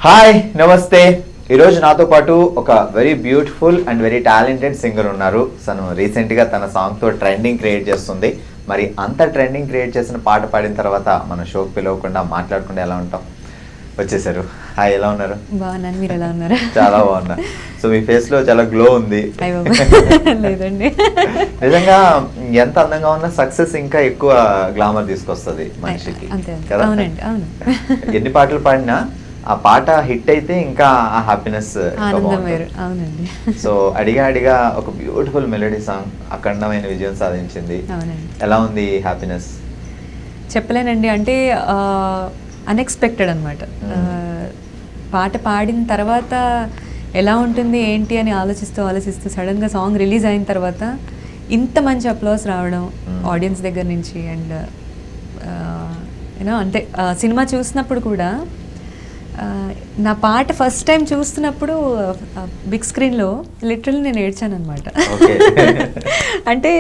Hi నమస్తే. ఈరోజు నాతో పాటు ఒక very beautiful and very talented singer ఉన్నారు. తను రీసెంట్గా తన సాంగ్తో ట్రెండింగ్ క్రియేట్ చేస్తుంది. మరి అంత ట్రెండింగ్ క్రియేట్ చేసిన పాట పాడిన తర్వాత మన షోకి పిలవకుండా మాట్లాడకుండా ఎలా ఉంటాం? వచ్చేసారు. హాయ్, ఎలా ఉన్నారు? బాగున్నాను, మీరు ఎలా ఉన్నారు? చాలా బాగున్నా. సో మీ ఫేస్లో చాలా గ్లో ఉంది. లేదండి, నిజంగా ఎంత అందంగా ఉన్నా సక్సెస్ ఇంకా ఎక్కువ గ్లామర్ తీసుకొస్తుంది మనిషికి కదా. అవునండి, అవును. ఎన్ని పాటలు పాడినా ఆ పాట హిట్ అయితే ఇంకా ఆ హ్యాపీనెస్ అవునండి. సో అడిగా ఒక బ్యూటిఫుల్ మెలోడీ సాంగ్ అఖండమైన విజయం సాధించింది. ఎలా ఉంది హ్యాపీనెస్? చెప్పలేనండి, అంటే అన్ఎక్స్పెక్టెడ్ అనమాట. పాట పాడిన తర్వాత ఎలా ఉంటుంది ఏంటి అని ఆలోచిస్తూ సడన్గా సాంగ్ రిలీజ్ అయిన తర్వాత ఇంత మంచి అప్లాస్ రావడం ఆడియన్స్ దగ్గర నుంచి. అండ్ యూనో అంటే సినిమా చూసినప్పుడు కూడా నా పాట ఫస్ట్ టైం చూస్తున్నప్పుడు బిగ్ స్క్రీన్లో లిటరల్లీ నేను ఏడ్చాను అనమాట. అంటే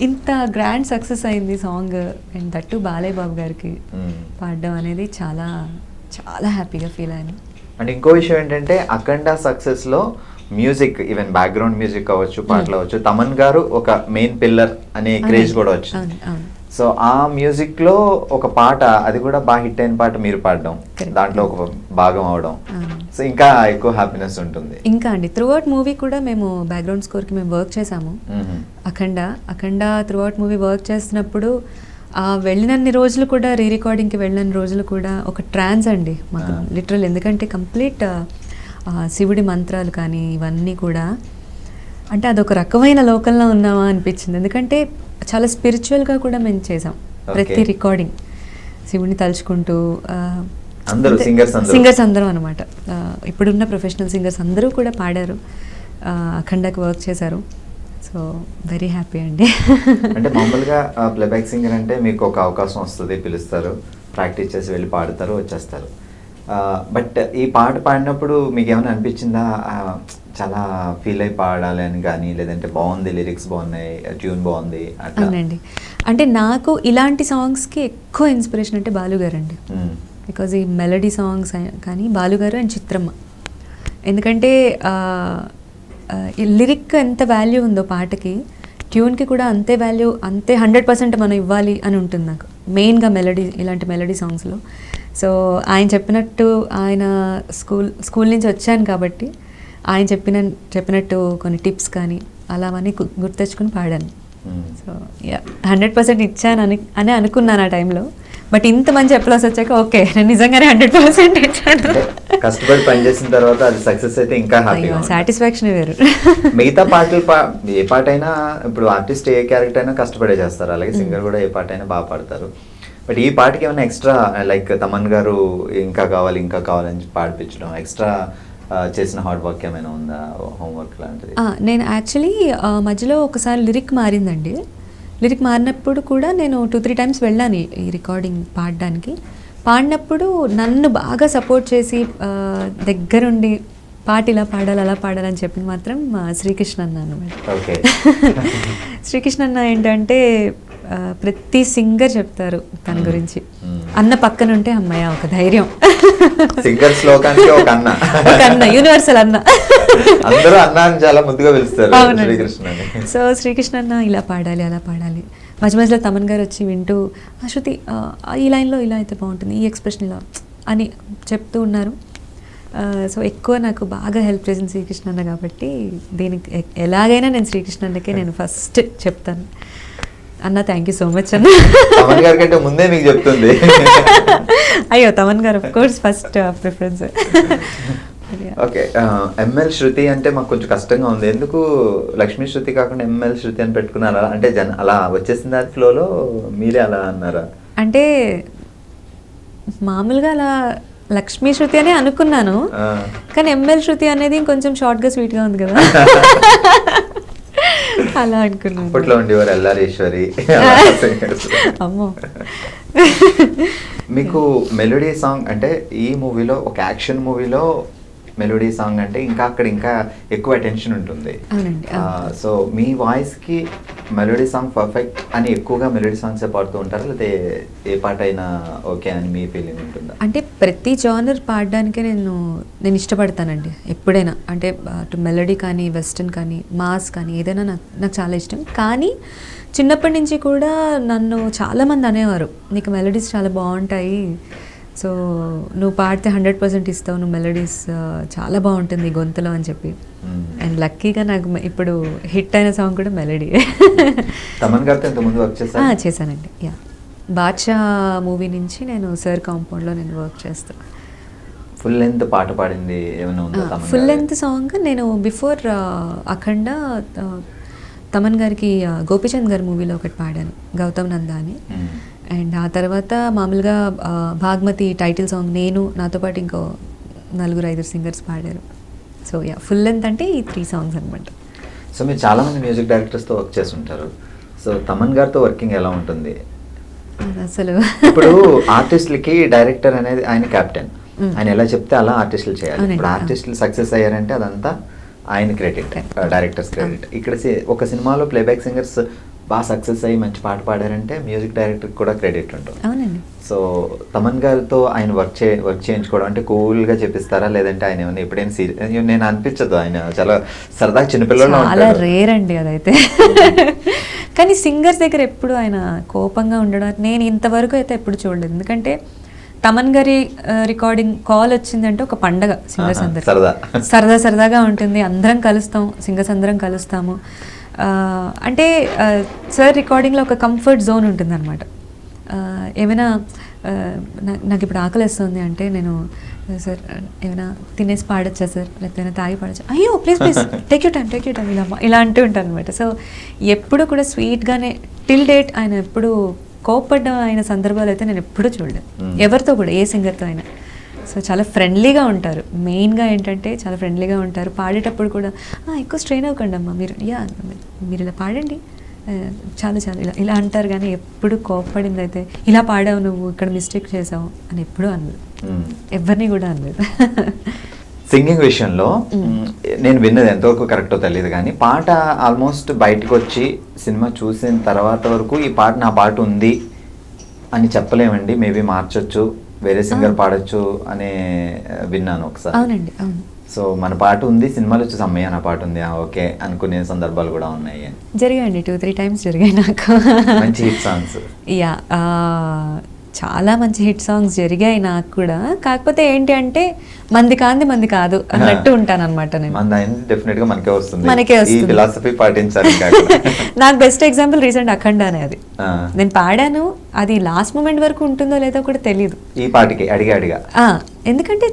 ఇంత గ్రాండ్ సక్సెస్ అయింది song, and that Balayya Babu గారికి పాడడం అనేది చాలా చాలా హ్యాపీగా ఫీల్ అయ్యాను. అండ్ ఇంకో విషయం ఏంటంటే అఖండ సక్సెస్లో మ్యూజిక్, ఈవెన్ బ్యాక్గ్రౌండ్ మ్యూజిక్ అవ్వచ్చు, పాటలు అవ్వచ్చు, తమన్ గారు ఒక మెయిన్ పిల్లర్ అనే క్రేజ్ కూడా వచ్చింది. సో ఆ మ్యూజిక్ లో ఒక పాట, అది కూడా బాగా హిట్ అయిన పాట మీరు పాడడం, దాంట్లో ఒక భాగం అవడం, సో ఇంకా ఎక్కువ హ్యాపీనెస్ ఉంటుంది. ఇంకా అండి, త్రూ అవుట్ మూవీ కూడా మేము బ్యాక్గ్రౌండ్ స్కోర్ కి మేము వర్క్ చేసాము. అఖండ త్రూ అవుట్ మూవీ వర్క్ చేస్తున్నప్పుడు వెళ్ళినన్ని రోజులు కూడా, రీ రికార్డింగ్కి వెళ్ళిన రోజులు కూడా ఒక ట్రాన్స్ అండి మాకు లిటరల్. ఎందుకంటే కంప్లీట్ శివుడి మంత్రాలు కానీ ఇవన్నీ కూడా, అంటే అదొక రకమైన లోకంలో ఉన్నామా అనిపించింది. ఎందుకంటే చాలా స్పిరిచువల్గా కూడా మేము చేసాం ప్రతి రికార్డింగ్, శివుడిని తలుచుకుంటూ. సింగర్స్ అందరం అనమాట, ఇప్పుడున్న ప్రొఫెషనల్ సింగర్స్ అందరూ కూడా పాడారు, అఖండకి వర్క్ చేశారు. సో వెరీ హ్యాపీ అండి. అంటే మామూలుగా ప్లేబ్యాక్ సింగర్ అంటే మీకు ఒక అవకాశం వస్తుంది, పిలుస్తారు, ప్రాక్టీస్ చేసి వెళ్ళి పాడతారు, వచ్చేస్తారు. బట్ ఈ పాట పాడినప్పుడు మీకు ఏమైనా అనిపించిందా చాలా ఫీల్ అయి పాడాలి అని కానీ, లేదంటే బాగుంది, లిరిక్స్ బాగున్నాయి, ట్యూన్ బాగుంది? అవునండి, అంటే నాకు ఇలాంటి సాంగ్స్కి ఎక్కువ ఇన్స్పిరేషన్ అంటే బాలుగారు అండి. బికాజ్ ఈ మెలడీ సాంగ్స్ కానీ బాలుగారు అండ్ చిత్రమ్మ. ఎందుకంటే ఈ లిరిక్ ఎంత వాల్యూ ఉందో పాటకి, ట్యూన్కి కూడా అంతే వాల్యూ, అంతే 100% మనం ఇవ్వాలి అని ఉంటుంది నాకు మెయిన్గా మెలడీ, ఇలాంటి మెలడీ సాంగ్స్లో. సో ఆయన చెప్పినట్టు, ఆయన స్కూల్ నుంచి వచ్చాను కాబట్టి ఆయన చెప్పినట్టు కొన్ని టిప్స్ కానీ అలావన్నీ గుర్తెచ్చుకుని పాడాను. సో 100% ఇచ్చాను అని అనుకున్నాను ఆ టైంలో. బట్ ఇంత మంచి అప్లాస్ వచ్చాక ఓకే, నేను నిజంగానే 100% ఇచ్చాను. కష్టపడి పనిచేసిన తర్వాత అది సక్సెస్ అయితే ఇంకా హ్యాపీగా, సాటిస్ఫాక్షన్ వేరు. మిగతా పాటలు ఏ పాట అయినా, ఇప్పుడు ఆర్టిస్ట్ ఏ క్యారెక్టర్ అయినా కష్టపడే చేస్తారు, అలాగే సింగర్ కూడా ఏ పాట అయినా బాగా పాడతారు. బట్ ఈ పాటకి ఏమైనా ఎక్స్ట్రా, లైక్ తమన్ గారు ఇంకా కావాలని పాడిపించడం, ఎక్స్ట్రా చేసిన హార్డ్ వర్క్ ఏమైనా ఉందా, హోంవర్క్ లాంటిది? నేను యాక్చువల్లీ మధ్యలో ఒకసారి లిరిక్ మారిందండి. లిరిక్ మారినప్పుడు కూడా నేను 2-3 టైమ్స్ వెళ్ళాను ఈ రికార్డింగ్ పాడినప్పుడు నన్ను బాగా సపోర్ట్ చేసి దగ్గరుండి పాట ఇలా పాడాలి అలా పాడాలని చెప్పింది మాత్రం శ్రీకృష్ణ అన్న అనమాట. శ్రీకృష్ణ అన్న ఏంటంటే ప్రతి సింగర్ చెప్తారు తన గురించి, అన్న పక్కన ఉంటే అమ్మాయి ఒక ధైర్యం. సింగర్స్ లోకానికి ఒక అన్న, యూనివర్సల్ అన్న, అందరూ అన్న అని చాలా ముద్దుగా పిలుస్తారు శ్రీకృష్ణ. సో శ్రీకృష్ణ అన్న ఇలా పాడాలి అలా పాడాలి. మధ్యలో తమన్ గారు వచ్చి వింటూ, శృతి ఈ లైన్లో ఇలా అయితే బాగుంటుంది, ఈ ఎక్స్ప్రెషన్ ఇలా అని చెప్తూ ఉన్నారు. సో ఎక్కువ నాకు బాగా హెల్ప్ చేసింది శ్రీకృష్ణ అన్న కాబట్టి దీనికి ఎలాగైనా నేను శ్రీకృష్ణ అన్నకే నేను ఫస్ట్ చెప్తాను. అన్న థ్యాంక్ యూ సో మచ్ అన్న. తమన్ గారి కంటే ముందే మీకు చెప్తుంది. అయ్యో, Thaman garu of course first preference. Okay, ML Shruti అంటే మాకు కొంచెం కష్టంగా ఉంది. ఎందుకు లక్ష్మీ శృతి కాకుండా ఎంఎల్ శృతి అని పెట్టుకున్నారా? అంటే అలా వచ్చేసింది అది ఫ్లోలో, మీరే అలా అన్నారా? అంటే మామూలుగా అలా లక్ష్మీ శృతి అనే అనుకున్నాను, కానీ ఎంఎల్ శృతి అనేది కొంచెం షార్ట్గా స్వీట్గా ఉంది కదా, అలా అనుకున్నాను. అప్పట్లో ఉండేవారు ఎల్లారేశ్వరి. అమ్మో. మీకు మెలోడీ సాంగ్ అంటే ఈ మూవీలో, ఒక యాక్షన్ మూవీలో మెలోడీ సాంగ్ అంటే ఇంకా అక్కడ ఇంకా ఎక్కువ అటెన్షన్ ఉంటుంది. సో మీ వాయిస్కి మెలోడీ సాంగ్ పర్ఫెక్ట్ అని ఎక్కువగా మెలోడీ సాంగ్సే పాడుతూ ఉంటారా, లేకపోతే ఏ పాట అయినా ఓకే అని మీ ఫీలింగ్ ఉంటుందా? అంటే ప్రతి జానర్ పాడడానికే నేను ఇష్టపడతానండి ఎప్పుడైనా. అంటే అటు మెలోడీ కానీ, వెస్టర్న్ కానీ, మాస్ కానీ, ఏదైనా నాకు చాలా ఇష్టం. కానీ చిన్నప్పటి నుంచి కూడా నన్ను చాలామంది అనేవారు, నీకు మెలోడీస్ చాలా బాగుంటాయి, సో నువ్వు పాడితే 100% ఇస్తావు, నువ్వు మెలోడీస్ చాలా బాగుంటుంది గొంతులో అని చెప్పి. అండ్ లక్కీగా నాకు ఇప్పుడు హిట్ అయిన సాంగ్ కూడా మెలోడీ. తమన్ గారితో ఇంతకుముందు వర్క్ చేశారా? చేశానండి. యా, బాద్షా మూవీ నుంచి నేను సర్ కాంపౌండ్లో నేను వర్క్ చేస్తాను. ఫుల్ లెంత్ పాట పాడింది ఏమైనా ఉందా? ఫుల్ లెంత్ సాంగ్ నేను బిఫోర్ అఖండ తమన్ గారికి గోపీచంద్ గారి మూవీలో ఒకటి పాడాను, గౌతమ్ నందా అని. అండ్ ఆ తర్వాత మామూలుగా భాగ్మతి టైటిల్ సాంగ్ నేను, నాతో పాటు ఇంకో 4-5 సింగర్స్ పాడారు. సో యా, ఫుల్ లెంత్ అంటే ఈ 3 సాంగ్స్ అనమాట. సో మీరు చాలామంది మ్యూజిక్ డైరెక్టర్స్తో వర్క్ చేస్తుంటారు. సో తమన్ గారితో వర్కింగ్ ఎలా ఉంటుంది? అసలు ఇప్పుడు ఆర్టిస్టులకి డైరెక్టర్ అనేది ఆయన క్యాప్టెన్, ఆయన ఎలా చెప్తే అలా ఆర్టిస్టులు చేయాలి. ఇప్పుడు ఆర్టిస్టులు సక్సెస్ అయ్యారంటే అదంతా ఆయన క్రెడిట్, డైరెక్టర్స్ క్రెడిట్. ఇక్కడ ఒక సినిమాలో ప్లేబ్యాక్ సింగర్స్ బాగా సక్సెస్ అయ్యి మంచి పాట పాడారంటే మ్యూజిక్ డైరెక్టర్కి కూడా క్రెడిట్ ఉంటుంది. అవునండి. సో తమన్ గారితో ఆయన వర్క్ చేయించుకోవడం అంటే కూల్గా చెప్పిస్తారా, లేదంటే ఆయన ఏమైనా ఎప్పుడైనా నేను అనిపించదు, ఆయన చాలా సరదాగా చిన్నపిల్లలు చాలా రేర్ అండి అదైతే. కానీ సింగర్స్ దగ్గర ఎప్పుడు ఆయన కోపంగా ఉండడం నేను ఇంతవరకు అయితే ఎప్పుడు చూడలేదు. ఎందుకంటే తమన్ గారి రికార్డింగ్ కాల్ వచ్చిందంటే ఒక పండగ, సింగర్స్ అందరు సరదాగా ఉంటుంది, అందరం కలుస్తాం, సింగర్స్ అందరం కలుస్తాము. అంటే సార్ రికార్డింగ్లో ఒక కంఫర్ట్ జోన్ ఉంటుంది అనమాట. ఏమైనా నాకు ఇప్పుడు ఆకలిస్తుంది అంటే నేను, సార్ ఏమైనా తినేసి పాడొచ్చా సార్, లేకపోతే తాగి పాడొచ్చా, అయ్యో ప్లీజ్ టేక్ యూ టైం ఇలా అంటూ ఉంటాను అనమాట. సో ఎప్పుడు కూడా స్వీట్గానే టిల్ డేట్ ఆయన ఎప్పుడు కోప్పడ్డ ఆయన సందర్భాలు అయితే నేను ఎప్పుడూ చూడలేదు, ఎవరితో కూడా, ఏ సింగర్తో అయినా. సో చాలా ఫ్రెండ్లీగా ఉంటారు. మెయిన్గా ఏంటంటే చాలా ఫ్రెండ్లీగా ఉంటారు. పాడేటప్పుడు కూడా ఎక్కువ స్ట్రెయిన్ అవ్వకండి అమ్మా, మీరు ఇలా పాడండి, చాలా ఇలా అంటారు. కానీ ఎప్పుడు కోప్పడింది అయితే ఇలా పాడావు నువ్వు, ఇక్కడ మిస్టేక్ చేసావు అని ఎప్పుడూ అనలేదు, ఎవరిని కూడా అనలేదు. సింగింగ్ విషయంలో నేను విన్నది ఎంతవరకు కరెక్టో తెలియదు, కానీ పాట ఆల్మోస్ట్ బయటకు వచ్చి సినిమా చూసిన తర్వాత వరకు ఈ పాట నా పాట ఉంది అని చెప్పలేమండి, మేబీ మార్చొచ్చు, వేరే సింగర్ పాడొచ్చు అనే విన్నాను ఒకసారి. అవునండి, అవును. సో మన పాట ఉంది, సినిమాలో వచ్చి అమ్మయ్య నా పాట ఉంది ఓకే అనుకునే సందర్భాలు కూడా ఉన్నాయి. జరిగాయండి, 2-3 టైమ్స్ జరిగాయి నాకు. మంచి హిట్ సాంగ్స్. యా, చాలా మంచి హిట్ సాంగ్స్ జరిగాయి నాకు కూడా. కాకపోతే ఏంటి అంటే మంది కాంది మంది కాదు అన్నట్టు ఉంటాను అనమాట నేను. డెఫినెట్ గా మనకే వస్తుంది, ఈ ఫిలాసఫీ పాటించాలి. నాకు బెస్ట్ ఎగ్జాంపుల్ రీసెంట్ అఖండ అనేది నేను పాడాను, అది లాస్ట్ మూమెంట్ వరకు ఉంటుందో లేదో కూడా తెలియదు ఈ పాటకి అడిగా. ఎందుకంటే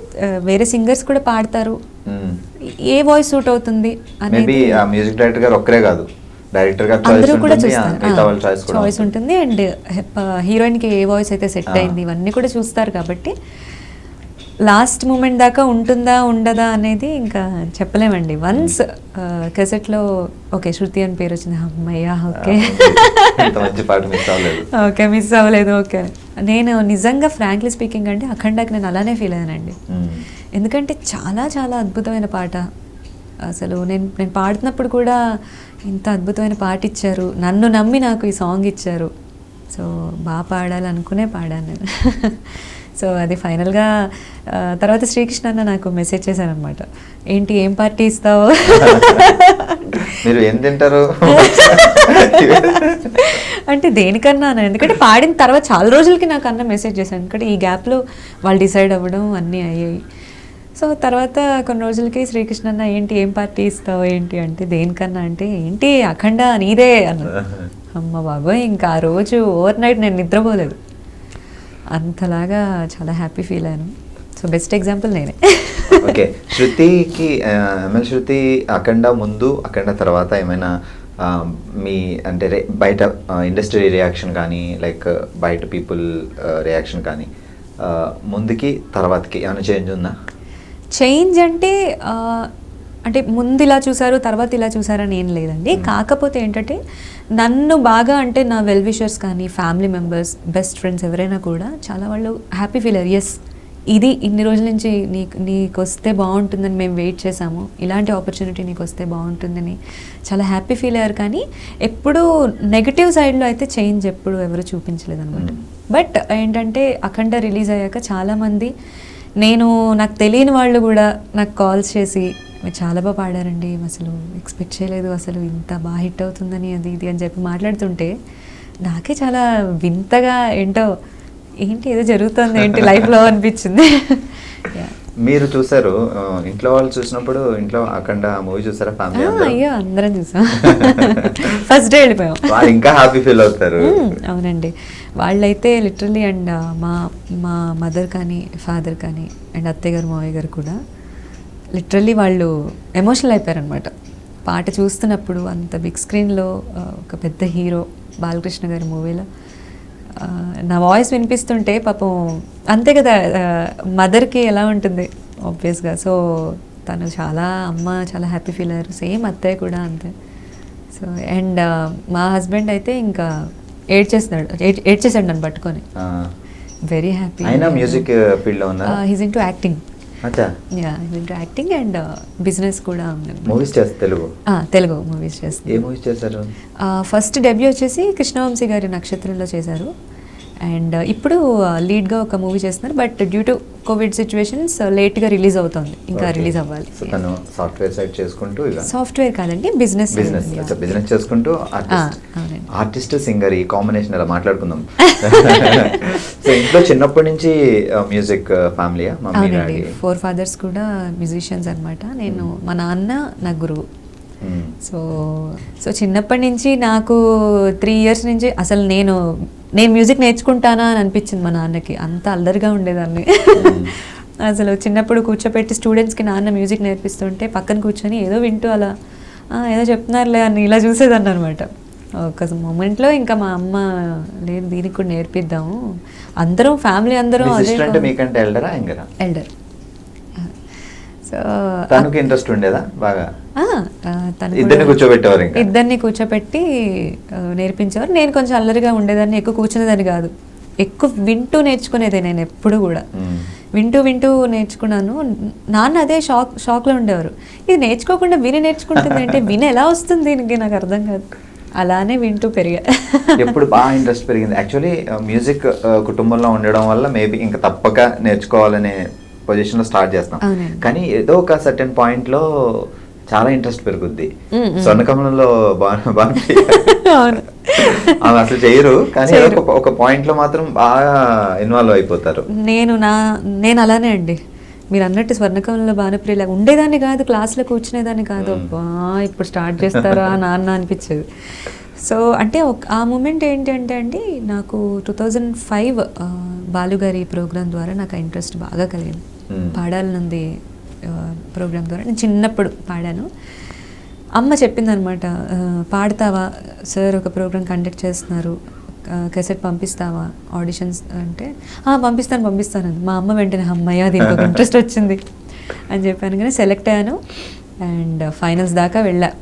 వేరే సింగర్స్ కూడా పాడతారు, ఏ వాయిస్ సూట్ అవుతుంది అనేది మ్యూజిక్ డైరెక్టర్ గారు ఒక్కరే కాదు, డైరెక్టర్ గారు అందరూ కూడా చూస్తారు, చాయిస్ ఉంటుంది. అండ్ హీరోయిన్ కి ఏ వాయిస్ అయితే సెట్ అయింది ఇవన్నీ కూడా చూస్తారు. కాబట్టి లాస్ట్ మూమెంట్ దాకా ఉంటుందా ఉండదా అనేది ఇంకా చెప్పలేమండి. వన్స్ కెసెట్లో ఓకే శృతి అని పేరు వచ్చింది, అమ్మయ్యా ఓకే ఓకే మిస్ అవ్వలేదు ఓకే. నేను నిజంగా ఫ్రాంక్లీ స్పీకింగ్ అంటే అఖండాకి నేను అలానే ఫీల్ అయ్యానండి. ఎందుకంటే చాలా చాలా అద్భుతమైన పాట. అసలు నేను పాడుతున్నప్పుడు కూడా ఇంత అద్భుతమైన పాట ఇచ్చారు, నన్ను నమ్మి నాకు ఈ సాంగ్ ఇచ్చారు. సో బాగా పాడాలనుకునే పాడాను నేను. సో అది ఫైనల్గా తర్వాత శ్రీకృష్ణ అన్న నాకు మెసేజ్ చేశారనమాట, ఏంటి ఏం పార్టీ ఇస్తావు, మీరు ఏం తింటారు అంటే దేనికన్నా. ఎందుకంటే పాడిన తర్వాత చాలా రోజులకి నాకు అన్న మెసేజ్ చేశాను, ఎందుకంటే ఈ గ్యాప్లో వాళ్ళు డిసైడ్ అవ్వడం అన్నీ అయ్యాయి. సో తర్వాత కొన్ని రోజులకి శ్రీకృష్ణ అన్న ఏంటి ఏం పార్టీ ఇస్తావు ఏంటి అంటే దేనికన్నా అంటే ఏంటి అఖండ నీదే అన్న. అమ్మ బాబోయ్, ఇంకా ఆ రోజు ఓవర్ నైట్ నేను నిద్రపోలేదు, అంతలాగా చాలా హ్యాపీ ఫీల్ అయ్యాను. సో బెస్ట్ ఎగ్జాంపుల్ నేనే. ఓకే, శృతికి ఎంఎల్ శృతి అఖండ ముందు అఖండ తర్వాత ఏమైనా మీ అంటే బయట ఇండస్ట్రీ రియాక్షన్ కానీ లైక్ బయట పీపుల్ రియాక్షన్ కానీ ముందుకి తర్వాతకి ఏమైనా చేంజ్ ఉందా? చేంజ్ అంటే అంటే ముందు ఇలా చూసారు తర్వాత ఇలా చూసారని ఏం లేదండి. కాకపోతే ఏంటంటే నన్ను బాగా అంటే నా వెల్ విషర్స్ కానీ ఫ్యామిలీ మెంబర్స్ బెస్ట్ ఫ్రెండ్స్ ఎవరైనా కూడా చాలా వాళ్ళు హ్యాపీ ఫీల్ అయ్యారు, ఎస్ ఇది ఇన్ని రోజుల నుంచి నీకు వస్తే బాగుంటుందని మేము వెయిట్ చేసాము, ఇలాంటి ఆపర్చునిటీ నీకు వస్తే బాగుంటుందని చాలా హ్యాపీ ఫీల్ అయ్యారు. కానీ ఎప్పుడు నెగటివ్ సైడ్లో అయితే చేంజ్ ఎప్పుడు ఎవరు చూపించలేదు అనమాట. బట్ ఏంటంటే అఖండ రిలీజ్ అయ్యాక చాలామంది నాకు తెలియని వాళ్ళు కూడా నాకు కాల్స్ చేసి మీరు చాలా బాగా పాడారండి, అసలు ఎక్స్పెక్ట్ చేయలేదు అసలు ఇంత బాగా హిట్ అవుతుందని అది ఇది అని చెప్పి మాట్లాడుతుంటే నాకే చాలా వింతగా ఏంటి ఏదో జరుగుతుంది ఏంటి లైఫ్లో అనిపించింది. మీరు చూసారు, ఇంట్లో వాళ్ళు చూసినప్పుడు ఇంట్లో అఖండ మూవీ చూసారా ఫ్యామిలీ? అయ్యో అందరం చూసాం, ఫస్ట్ డే వెళ్ళిపోయాం. వాళ్ళు ఇంకా హ్యాపీ ఫీల్ అవుతారు. అవునండి, వాళ్ళైతే లిటరలీ అండ్ మా మదర్ కానీ ఫాదర్ కానీ అండ్ అత్తయ్య గారు మావయ్య గారు కూడా లిటరలీ వాళ్ళు ఎమోషనల్ అయిపోయారనమాట పాట చూస్తున్నప్పుడు. అంత బిగ్ స్క్రీన్లో ఒక పెద్ద హీరో బాలకృష్ణ గారి మూవీలో నా వాయిస్ వినిపిస్తుంటే పాపం అంతే కదా మదర్కి ఎలా ఉంటుంది ఆబ్వియస్గా. సో తను అమ్మ చాలా హ్యాపీ ఫీల్ అయ్యారు, సేమ్ అత్తయ్య కూడా అంతే. సో అండ్ మా హస్బెండ్ అయితే ఇంకా ఏడ్చేసాడు నన్ను పట్టుకొని, వెరీ హ్యాపీ. మ్యూజిక్ ఫీల్డ్ లో he's into acting. Yeah, into acting and business కూడా ఉంది. మూవీస్ చేస్తారు తెలుగు మూవీస్ చేస్తారు. ఏ మూవీస్ చేశారు? ఫస్ట్ డెబ్యూ వచ్చేసి కృష్ణవంశీ గారి నక్షత్రంలో చేశారు. అండ్ ఇప్పుడు లీడ్గా ఒక మూవీ చేస్తున్నారు. But due to Covid situations లేట్గా రిలీజ్ అవుతుంది, ఇంకా రిలీజ్ అవ్వాలి. సాఫ్ట్వేర్ సైడ్ చేసుకుంటూ, సాఫ్ట్వేర్ కాదండి బిజినెస్ చేసుకుంటూ ఆర్టిస్ట్ సింగర్ ఈ కాంబినేషన్ అలా మాట్లాడుకుందాం. సో ఇంట్లో చిన్నప్పటి నుంచి మ్యూజిక్ ఫ్యామిలీయా? అవునండి, 4 fathers కూడా మ్యూజిషియన్స్ అనమాట. మా నాన్న నా గురువు. సో చిన్నప్పటి నుంచి నాకు 3 years నుంచి అసలు నేను మ్యూజిక్ నేర్చుకుంటానా అని అనిపించింది మా నాన్నకి. అంత అల్లరిగా ఉండేదాన్ని. అసలు చిన్నప్పుడు కూర్చోపెట్టి స్టూడెంట్స్కి నాన్న మ్యూజిక్ నేర్పిస్తుంటే పక్కన కూర్చొని ఏదో వింటూ అలా ఏదో చెప్తున్నారులే అని ఇలా చూసేదాన్ని అనమాట. ఒక మూమెంట్లో ఇంకా మా అమ్మ లేదు దీనికి కూడా నేర్పిద్దాము, అందరం ఫ్యామిలీ అందరం. ఎల్డర్. సో తనకి ఇంట్రెస్ట్ ఉండేదా బాగా? ఇద్దరిని కూర్చోబెట్టి నేర్పించేవారు. నేను కొంచెం అల్లరిగా ఉండేదాన్ని, ఎక్కువ కూర్చునేదాన్ని కాదు, ఎక్కువ వింటూ నేర్చుకునేది. నేను ఎప్పుడు కూడా వింటూ నేర్చుకున్నాను. నాన్న అదే షాక్లో ఉండేవారు, ఇది నేర్చుకోకుండా నేర్చుకుంటుంది అంటే ఎలా వస్తుంది దీనికి, నాకు అర్థం కాదు. అలానే వింటూ పెరిగా. ఎప్పుడు బాగా ఇంట్రెస్ట్ పెరిగింది? యాక్చువల్లీ మ్యూజిక్ కుటుంబంలో ఉండడం వల్ల మేబీ ఇంకా తప్పక నేర్చుకోవాలనే పొజిషన్ లో స్టార్ట్ చేస్తాం. కానీ ఏదో ఒక సర్టెన్ పాయింట్ లో చాలా ఇంట్రెస్ట్ పెరుగుద్ది. స్వర్ణకమలంలో ఆమె అసలు చేయరు, కానీ ఒక పాయింట్ లో మాత్రం బాగా ఇన్వాల్వ్ అయిపోతారు. నేను అలానే అండి, మీరు అన్నట్టు స్వర్ణకమలంలో భానుప్రియలాగా ఉండేదాన్ని కాదు, క్లాస్లో కూర్చునేదాన్ని కాదు. ఇప్పుడు స్టార్ట్ చేస్తారా నాన్న అనిపించేది. సో అంటే ఆ మూమెంట్ ఏంటంటే అండి, నాకు 2005 బాలుగారి ప్రోగ్రాం ద్వారా నాకు ఆ ఇంట్రెస్ట్ బాగా కలిగింది. పాడాలనుంది ప్రోగ్రాం ద్వారా నేను చిన్నప్పుడు పాడాను. అమ్మ చెప్పిందనమాట, పాడతావా సార్, ఒక ప్రోగ్రాం కండక్ట్ చేస్తున్నారు, కేసెట్ పంపిస్తావా ఆడిషన్స్ అంటే, పంపిస్తాను. మా అమ్మ వెంటనే అమ్మయ్య దీనికి ఒక ఇంట్రెస్ట్ వచ్చింది అని చెప్పాను. కానీ సెలెక్ట్ అయ్యాను అండ్ ఫైనల్స్ దాకా వెళ్ళా.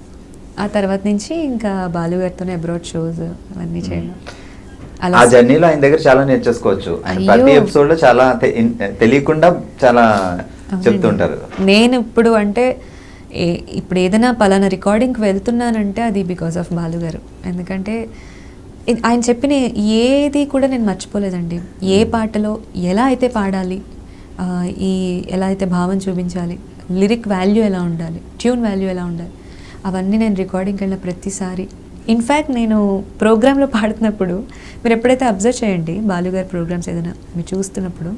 ఆ తర్వాత నుంచి ఇంకా బాలుగారితోనే అబ్రాడ్ షోస్ అవన్నీ చేయడం. ఆ జర్నీలో ఆయన దగ్గర చాలా నేర్చేసుకోవచ్చు. ప్రతి ఎపిసోడ్ లో చాలా తెలియకుండా చాలా చెప్తుంటారు. నేను ఇప్పుడు అంటే ఇప్పుడు ఏదైనా పలానా రికార్డింగ్కి వెళ్తున్నానంటే అది బికాస్ ఆఫ్ బాలుగారు. ఎందుకంటే ఆయన చెప్పిన ఏది కూడా నేను మర్చిపోలేదండి. ఏ పాటలో ఎలా అయితే పాడాలి, ఎలా అయితే భావం చూపించాలి, లిరిక్ వాల్యూ ఎలా ఉండాలి, ట్యూన్ వాల్యూ ఎలా ఉండాలి, అవన్నీ నేను రికార్డింగ్కి వెళ్ళిన ప్రతిసారి. ఇన్ఫ్యాక్ట్ నేను ప్రోగ్రాంలో పాడుతున్నప్పుడు మీరు ఎప్పుడైతే అబ్జర్వ్ చేయండి, బాలుగారి ప్రోగ్రామ్స్ ఏదైనా మీరు చూస్తున్నప్పుడు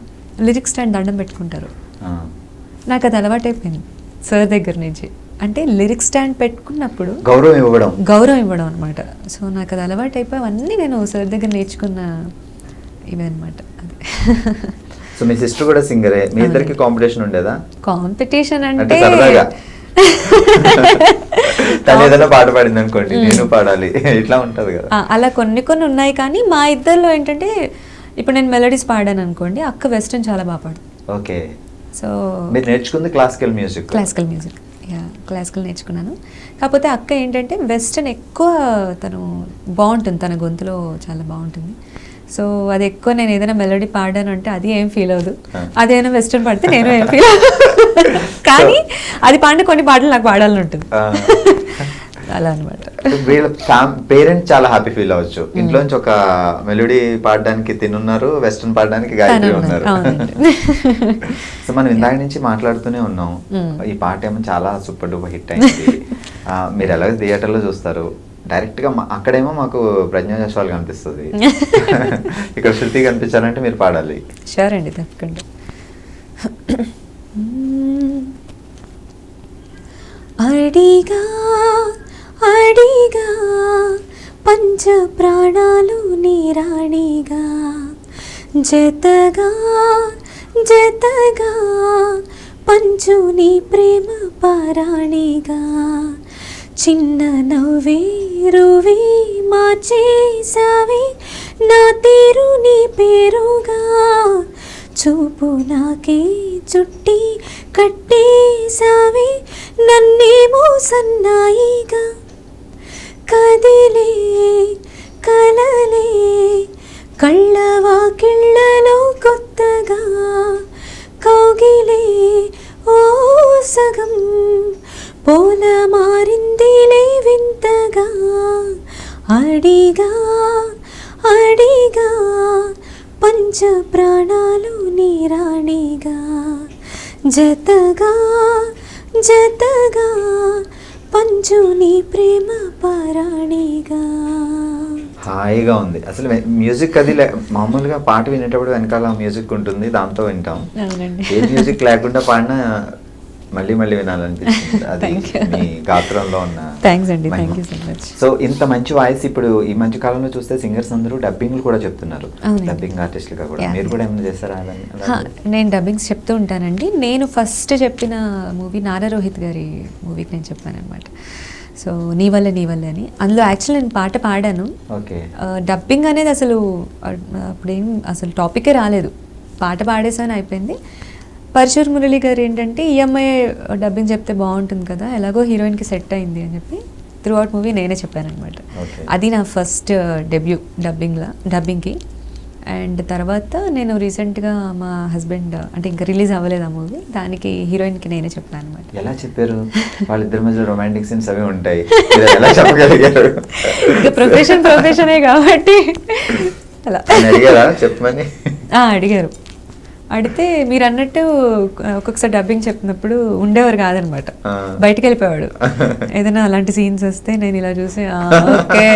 లిరిక్స్ స్టాండ్ దండం పెట్టుకుంటారు. నాకు అది అలవాటైపోయింది సార్ దగ్గర నుంచి. అంటే లిరిక్ స్టాండ్ పెట్టుకున్నప్పుడు గౌరవం ఇవ్వడం అనమాట. సో నాకు అది అలవాటు అయిపోయి అవన్నీ నేను సార్ దగ్గర నేర్చుకున్న ఇవే అనమాట. సో మీ సిస్టర్ కూడా సింగరే, మీ ఇద్దరికి కాంపిటీషన్ ఉండేదా? కాంపిటీషన్ అంటే తను ఏదైనా పాట పాడింది అనుకోండి, నేను పాడాలి, ఇట్లా ఉంటది కదా. అలా కొన్ని ఉన్నాయి. కానీ మా ఇద్దరిలో ఏంటంటే, ఇప్పుడు నేను మెలోడీస్ పాడాను అనుకోండి, అక్క వెస్టర్న్ చాలా బాగా పాడుతుంది. ఓకే. సో మీరు నేర్చుకుంది క్లాసికల్ మ్యూజిక్? క్లాసికల్ నేర్చుకున్నాను. కాకపోతే అక్క ఏంటంటే వెస్టర్న్ ఎక్కువ తను బాగుంటుంది, తన గొంతులో చాలా బాగుంటుంది. సో అది ఎక్కువ నేను ఏదైనా మెలోడీ పాడాను అంటే అది ఏం ఫీల్ అవ్వదు, అదేమైనా వెస్టర్న్ పాడితే నేను ఏం ఫీల్ కానీ అది పాడిన కొన్ని పాటలు నాకు పాడాలని ఉంటుంది అలా అనమాట. వీళ్ళ పేరెంట్స్ చాలా హ్యాపీ ఫీల్ అవ్వచ్చు, ఇంట్లోంచి ఒక మెలోడీ పాడడానికి తినున్నారు, వెస్టర్న్ పాడడానికి గాయత్రి ఉన్నారు. సో మనం ఇందాక నుంచి మాట్లాడుతూనే ఉన్నాం, ఈ పాట ఏమో చాలా సూపర్ డూపర్ హిట్ అయింది. మీరు ఎలాగో థియేటర్లో చూస్తారు, డైరెక్ట్ గా అక్కడేమో మాకు ప్రజ్ఞా జైస్వాల్ కనిపిస్తుంది, ఇక్కడ శృతి కనిపించాలంటే మీరు పాడాలి. షూర్ అండి, తప్పకుండా. అడిగా అడిగా పంచ ప్రాణాలు నీరాణిగా, జతగా జతగా పంచు నీ ప్రేమ పారాణిగా, చిన్న నవ్వే రువి మార్చేసావి నా తీరు నీ పేరుగా, చూపు నాకే చుట్టి కట్టేసావి నన్నేమో సన్నాయిగా, కదిలే కలలే కళ్ళవాకిళ్ళలో కొత్తగా, కౌగిలే ఓ సగం పోల మారిందిలే వింతగా, అడిగా అడిగా పంచ ప్రాణాలు నీరాణిగా, జతగా జతగా పంచు నీ ప్రేమ పారాణిగా. హాయిగా ఉంది అసలు మ్యూజిక్, అది మామూలుగా పాట వినేటప్పుడు వెనకాల మ్యూజిక్ ఉంటుంది, దాంతో వింటాం. ఏ మ్యూజిక్ లేకుండా పాడినా మళ్ళీ మళ్ళీ వినాలనిపిస్తుంది, అది మీ గాత్రంలో ఉన్న. థ్యాంక్స్ అండి, thank you so much. So ఇంత మంచి వాయిస్ ఇప్పుడు ఈ మధ్య కాలంలో చూస్తే సింగర్స్ అందరూ డబ్బింగ్లు కూడా చెప్తున్నారు, డబ్బింగ్ ఆర్టిస్టులుగా కూడా. మీరు కూడా ఏమైనా చేస్తారా? నేను డబ్బింగ్స్ చెప్తూ ఉంటానండి. నేను ఫస్ట్ చెప్పిన మూవీ నారా రోహిత్ గారి మూవీకి నేను చెప్పాను అనమాట. సో నీ వల్ల అని, అందులో యాక్చువల్ నేను పాట పాడాను. డబ్బింగ్ అనేది అసలు అప్పుడేం అసలు టాపికే రాలేదు, పాట పాడేసాను, అయిపోయింది. పరశుర్ మురళి గారు ఏంటంటే ఈ అమ్మాయి డబ్బింగ్ చెప్తే బాగుంటుంది కదా, ఎలాగో హీరోయిన్కి సెట్ అయింది అని చెప్పి త్రూ అవుట్ మూవీ నేనే చెప్పాను అనమాట. అది నా ఫస్ట్ డెబ్యూ డబ్బింగ్కి. అండ్ తర్వాత నేను రీసెంట్గా మా హస్బెండ్ అంటే ఇంకా రిలీజ్ అవ్వలేదు ఆ మూవీ, దానికి హీరోయిన్కి నేనే చెప్పాను అనమాట. ఎలా చెప్పారు? వాళ్ళిద్దరి మధ్య రొమాంటిక్ సీన్స్ అవి ఉంటాయి, ఎలా చెప్పగలిగారు? ఇంకా ప్రొఫెషనే కాబట్టి అలా అడిగారా చెప్పమని? అడిగారు. అడిగితే మీరు అన్నట్టు ఒక్కొక్కసారి డబ్బింగ్ చెప్పినప్పుడు ఉండేవారు కాదనమాట, బయటకు వెళ్ళిపోయాడు. ఏదైనా అలాంటి సీన్స్ వస్తే నేను ఇలా చూసి ఓకే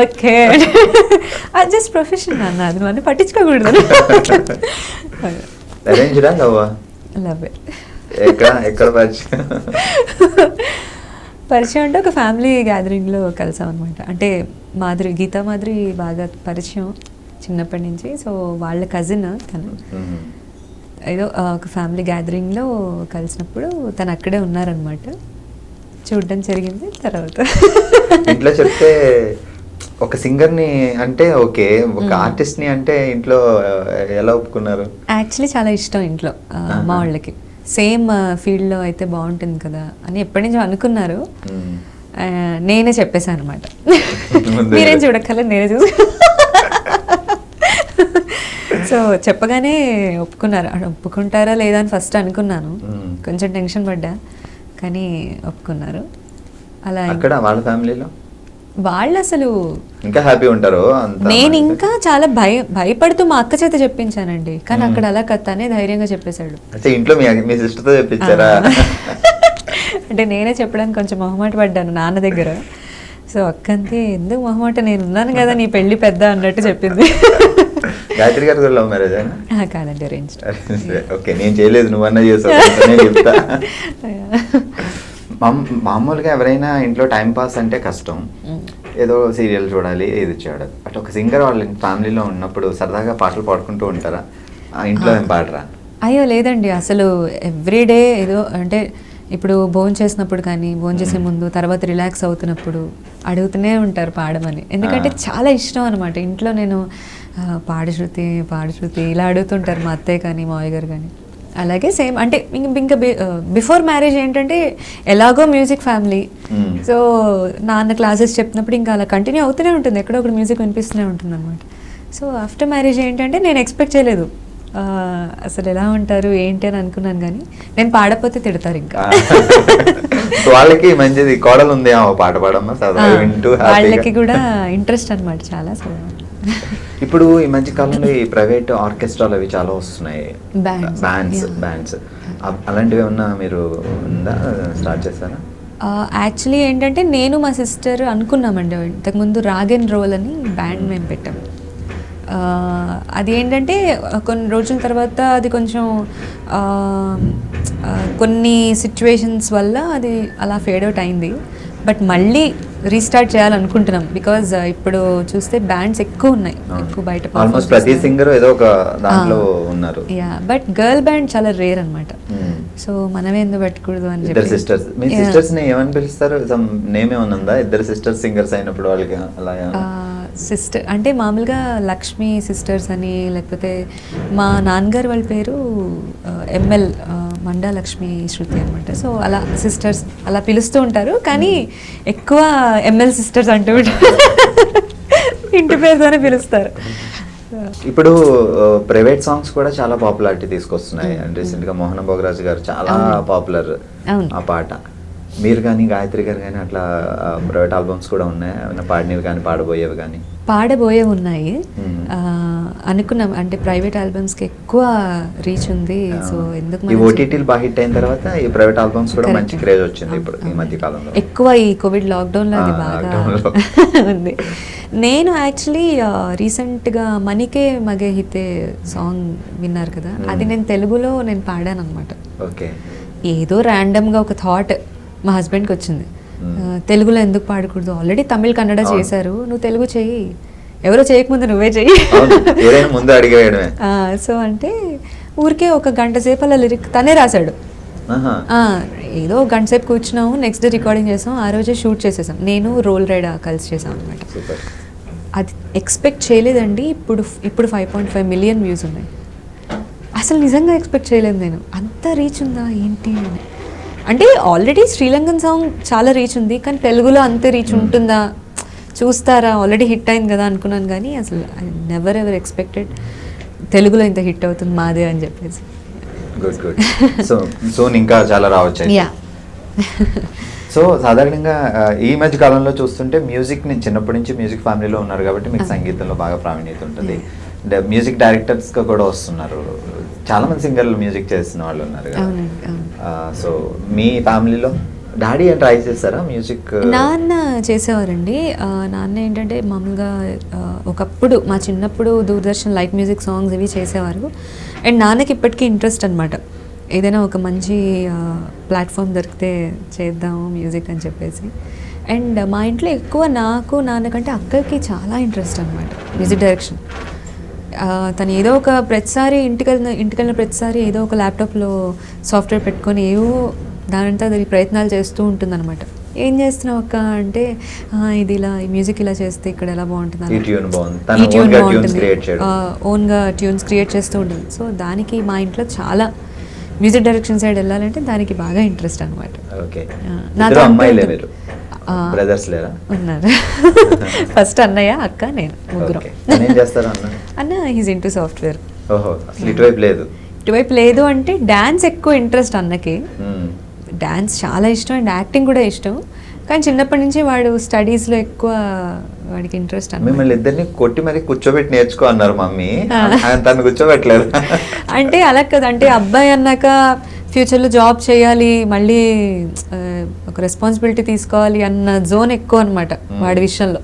ఓకే అది జస్ట్ ప్రొఫెషన్ అన్న, అది నువ్వు అన్నీ పట్టించుకోకూడదు. లవ్ ఎక్కడ పరిచయం అంటే ఒక ఫ్యామిలీ గ్యాదరింగ్లో కలిసాం అనమాట. అంటే గీతా మాధురి బాగా పరిచయం చిన్నప్పటి నుంచి. సో వాళ్ళ కజిన్ తను, ఏదో ఒక ఫ్యామిలీ గ్యాదరింగ్లో కలిసినప్పుడు తను అక్కడే ఉన్నారనమాట, చూడడం జరిగింది. తర్వాత ఇంట్లో చెప్తే ఒక సింగర్ని అంటే ఓకే, ఒక ఆర్టిస్ట్ని అంటే ఇంట్లో ఎలా ఒప్పుకున్నారు? యాక్చువల్లీ చాలా ఇష్టం ఇంట్లో మా వాళ్ళకి, సేమ్ ఫీల్డ్లో అయితే బాగుంటుంది కదా అని ఎప్పటి నుంచో అనుకున్నారు. నేనే చెప్పేశాను అనమాట, మీరేం చూడక్కర్లేదు నేనే చూసి. సో చెప్పగానే ఒప్పుకున్నారు. ఒప్పుకుంటారా లేదా అని ఫస్ట్ అనుకున్నాను, కొంచెం టెన్షన్ పడ్డా, కానీ ఒప్పుకున్నారు. అలా వాళ్ళ ఫ్యామిలీలో వాళ్ళు అసలు ఇంకా హ్యాపీ ఉంటారు. నేను ఇంకా చాలా భయపడుతూ మా అక్క చేత చెప్పించానండి, కానీ అక్కడ అలా తనే ధైర్యంగా చెప్పేశాడు. ఇంట్లో మీ సిస్టర్తో చెప్పించారా? అంటే నేనే చెప్పడానికి కొంచెం మొహమాట పడ్డాను నాన్న దగ్గర. సో అక్కంతే ఎందుకు మొహమాట, నేను ఉన్నాను కదా నీ పెళ్లి పెద్ద అన్నట్టు చెప్పింది. గాయత్రి గారు కూడా లవ్ మ్యారేజ్ కాదండి, అరేంజ్. ఓకే, నేను చేయలేదు, నువ్వన్నా చేసావు చెప్తా. మామూలుగా ఎవరైనా ఇంట్లో టైం పాస్ అంటే కష్టం, ఏదో సీరియల్ చూడాలి, ఏది చేయడం. బట్ ఒక సింగర్ వాళ్ళ ఫ్యామిలీలో ఉన్నప్పుడు సరదాగా పాటలు పాడుకుంటూ ఉంటారా? ఇంట్లో ఏం పాడరా? అయ్యో లేదండి, అసలు ఎవ్రీడే ఏదో అంటే ఇప్పుడు భోజనం చేసినప్పుడు కానీ, భోజనం చేసే ముందు, తర్వాత రిలాక్స్ అవుతున్నప్పుడు అడుగుతూనే ఉంటారు పాడమని. ఎందుకంటే చాలా ఇష్టం అనమాట. ఇంట్లో నేను పాడశృతి ఇలా అడుగుతుంటారు మా అత్తయ్య కానీ మావయ్య గారు కానీ. అలాగే సేమ్ అంటే ఇంకా బిఫోర్ మ్యారేజ్ ఏంటంటే ఎలాగో మ్యూజిక్ ఫ్యామిలీ, సో నాన్న క్లాసెస్ చెప్పినప్పుడు ఇంకా అలా కంటిన్యూ అవుతూనే ఉంటుంది, ఎక్కడో ఒకటి మ్యూజిక్ వినిపిస్తూనే ఉంటుంది అనమాట. సో ఆఫ్టర్ మ్యారేజ్ ఏంటంటే నేను ఎక్స్పెక్ట్ చేయలేదు అసలు ఎలా ఉంటారు ఏంటి అని అనుకున్నాను, కానీ నేను పాడపోతే తిడతారు ఇంకా. వాళ్ళకి మంచిది కోడలు ఉంది పాట పాడమ్మా వింటూ వాళ్ళకి కూడా ఇంట్రెస్ట్ అనమాట చాలా. సో ఇప్పుడు ఈ మధ్య కాలంలో ఈ ప్రైవేట్ ఆర్కెస్ట్రాలు అవి చాలా వస్తున్నాయి, బ్యాండ్స్ అలాంటివి ఏమన్నా మీరు స్టార్ట్ చేస్తారా? యాక్చువల్లీ ఏంటంటే నేను మా సిస్టర్ అనుకున్నామండి ఇంతకుముందు రాగన్ రోల్ అని బ్యాండ్ మేము పెట్టాము. అది ఏంటంటే కొన్ని రోజుల తర్వాత అది కొంచెం కొన్ని సిచ్యువేషన్స్ వల్ల అది అలా ఫేడ్ అవుట్ అయింది. బట్ మళ్ళీ రీస్టార్ట్ చేయాలనుకుంటున్నాం, బికాజ్ ఇప్పుడు చూస్తే బ్యాండ్స్ ఎక్కువ ఉన్నాయి, ఎక్కువ బయట ఆల్మోస్ట్ ప్రతి సింగర్ ఏదో ఒక దాంట్లో ఉన్నారు. యా, బట్ గర్ల్ బ్యాండ్ చాలా రేర్ అనమాట. సో మనమే ఎందుకు పెట్టకూడదు అని చెప్పి. సిస్టర్స్, మీ సిస్టర్స్ ని ఏమని పిలుస్తారు? నేమ్ ఏమన్నా ఉందా ఇద్దరు సిస్టర్స్ సింగర్స్ అయినప్పుడు వాళ్ళకి? అలా సిస్టర్ అంటే మామూలుగా లక్ష్మి సిస్టర్స్ అని, లేకపోతే మా నాన్నగారు వాళ్ళ పేరు ఎంఎల్ మండా లక్ష్మి శృతి అనమాట. సో అలా సిస్టర్స్ అలా పిలుస్తూ ఉంటారు, కానీ ఎక్కువ ఎంఎల్ సిస్టర్స్ అంటూ ఉంటారు, ఇంటి పేరుతోనే పిలుస్తారు. ఇప్పుడు ప్రైవేట్ సాంగ్స్ కూడా చాలా పాపులారిటీ తీసుకొస్తున్నాయి. అండ్ రీసెంట్ గా మోహన భోగరాజు గారు చాలా పాపులర్ ఆ పాట. మీరు కానీ గాయత్రి గారు కానీ అట్లా ప్రైవేట్ ఆల్బమ్స్ కూడా ఉన్నాయి, పాడినవి కానీ పాడబోయేవి కానీ? పాడబోయేవి ఉన్నాయి. అనుకున్నాం అంటే ప్రైవేట్ ఆల్బమ్స్కి ఎక్కువ రీచ్ ఉంది. సో ఎందుకు ఈ ఓటీటీలు బాగా హిట్ అయిన తర్వాత ఈ ప్రైవేట్ ఆల్బమ్స్ కూడా మంచి క్రేజ్ వచ్చింది ఇప్పుడు ఈ మధ్య కాలంలో. ఎక్కువ ఈ కోవిడ్ లాక్డౌన్లో అది బాగా ఉంది. నేను యాక్చువల్లీ రీసెంట్గా మణికే మగే హితే సాంగ్ విన్నారు కదా, అది నేను తెలుగులో నేను పాడాను అనమాట. ఓకే, ఏదో ర్యాండమ్గా ఒక థాట్ మా హస్బెండ్కి వచ్చింది, తెలుగులో ఎందుకు పాడకూడదు, ఆల్రెడీ తమిళ్ కన్నడ చేశారు, నువ్వు తెలుగు చెయ్యి, ఎవరో చేయకముందు నువ్వే చెయ్యి. సో అంటే ఊరికే ఒక గంట సేపు అలా లిరిక్ తనే రాశాడు. ఏదో గంట సేపు కూర్చున్నాము, నెక్స్ట్ డే రికార్డింగ్ చేసాం, ఆ రోజే షూట్ చేసేసాం. నేను రోల్ రైడ్ కలిసి చేసాం అనమాట. అది ఎక్స్పెక్ట్ చేయలేదండి. ఇప్పుడు 5.5 మిలియన్ వ్యూస్ ఉన్నాయి. అసలు నిజంగా ఎక్స్పెక్ట్ చేయలేదు నేను, అంత రీచ్ ఉందా ఏంటి అని. అంటే ఆల్రెడీ శ్రీలంకన్ సాంగ్ చాలా రీచ్ ఉంది, కానీ తెలుగులో అంతే రీచ్ ఉంటుందా, చూస్తారా, ఆల్రెడీ హిట్ అయింది కదా అనుకున్నాను, కానీ అసలు ఐ నెవర్ ఎవర్ ఎక్స్పెక్టెడ్ తెలుగులో ఇంత హిట్ అవుతుంది మాదే అని చెప్పేసి. Good good. సో ఇంకా చాలా రావచ్చు. యా. సో సాధారణంగా ఈ మధ్య కాలంలో చూస్తుంటే మ్యూజిక్ చిన్నప్పటి నుంచి మ్యూజిక్ ఫ్యామిలీలో ఉన్నారు కాబట్టి మీకు సంగీతంలో బాగా ప్రావీణ్యత ఉంటుంది. మ్యూజిక్ డైరెక్టర్స్ గా కూడా వస్తున్నారు, చాలా మంది సింగర్లు మ్యూజిక్ చేస్తున్న వాళ్ళు ఉన్నారు కదా. సో మీ ఫ్యామిలీలో డాడీ ఏం ట్రై చేస్తారా మ్యూజిక్? నాన్న చేసేవారండి. నాన్న ఏంటంటే మామూలుగా ఒకప్పుడు మా చిన్నప్పుడు దూరదర్శన్ లైట్ మ్యూజిక్ సాంగ్స్ ఇవి చేసేవారు. అండ్ నాన్నకి ఇప్పటికీ ఇంట్రెస్ట్ అనమాట, ఏదైనా ఒక మంచి ప్లాట్ఫామ్ దొరికితే చేద్దాము మ్యూజిక్ అని చెప్పేసి. అండ్ మా ఇంట్లో ఎక్కువ నాకు నాన్నకంటే అక్కకి చాలా ఇంట్రెస్ట్ అనమాట మ్యూజిక్ డైరెక్షన్. తను ఏదో ఒక ప్రతిసారి ఇంటికెళ్ళిన ప్రతిసారి ఏదో ఒక ల్యాప్టాప్లో సాఫ్ట్వేర్ పెట్టుకొని ఏవో దానంతా అది ప్రయత్నాలు చేస్తూ ఉంటుందన్నమాట. ఏం చేస్తున్నావు అక్క అంటే, ఇది ఇలా ఈ మ్యూజిక్ ఇలా చేస్తే ఇక్కడ ఎలా బాగుంటుంది, ఈ ట్యూన్ బాగుంటుంది, ఓన్గా ట్యూన్స్ క్రియేట్ చేస్తూ ఉంటుంది. సో దానికి మా ఇంట్లో చాలా మ్యూజిక్ డైరెక్షన్ సైడ్ వెళ్ళాలంటే దానికి బాగా ఇంట్రెస్ట్ అనమాట. ఉన్నారు ఫస్ట్ అన్నయ్య, అక్క, నేను, ముగ్గురం. అన్న హీజ్ ఇంటూ సాఫ్ట్వేర్. ఇటువైపు లేదు అంటే డాన్స్ ఎక్కువ ఇంట్రెస్ట్ అన్నకి. డాన్స్ చాలా ఇష్టం అండ్ యాక్టింగ్ కూడా ఇష్టం, కానీ చిన్నప్పటి నుంచి వాడు స్టడీస్లో ఎక్కువ వాడికి ఇంట్రెస్ట్. మిమ్మల్ని ఇద్దరిని కొట్టి మరి కూర్చోబెట్టి నేర్చుకో అన్నారు మమ్మీ, తను కూర్చోబెట్టలేదు. అంటే అలా కదా, అంటే అబ్బాయి అన్నాక ఫ్యూచర్లో జాబ్ చేయాలి, మళ్ళీ ఒక రెస్పాన్సిబిలిటీ తీసుకోవాలి అన్న జోన్ ఎక్కువ అనమాట వాడి విషయంలో,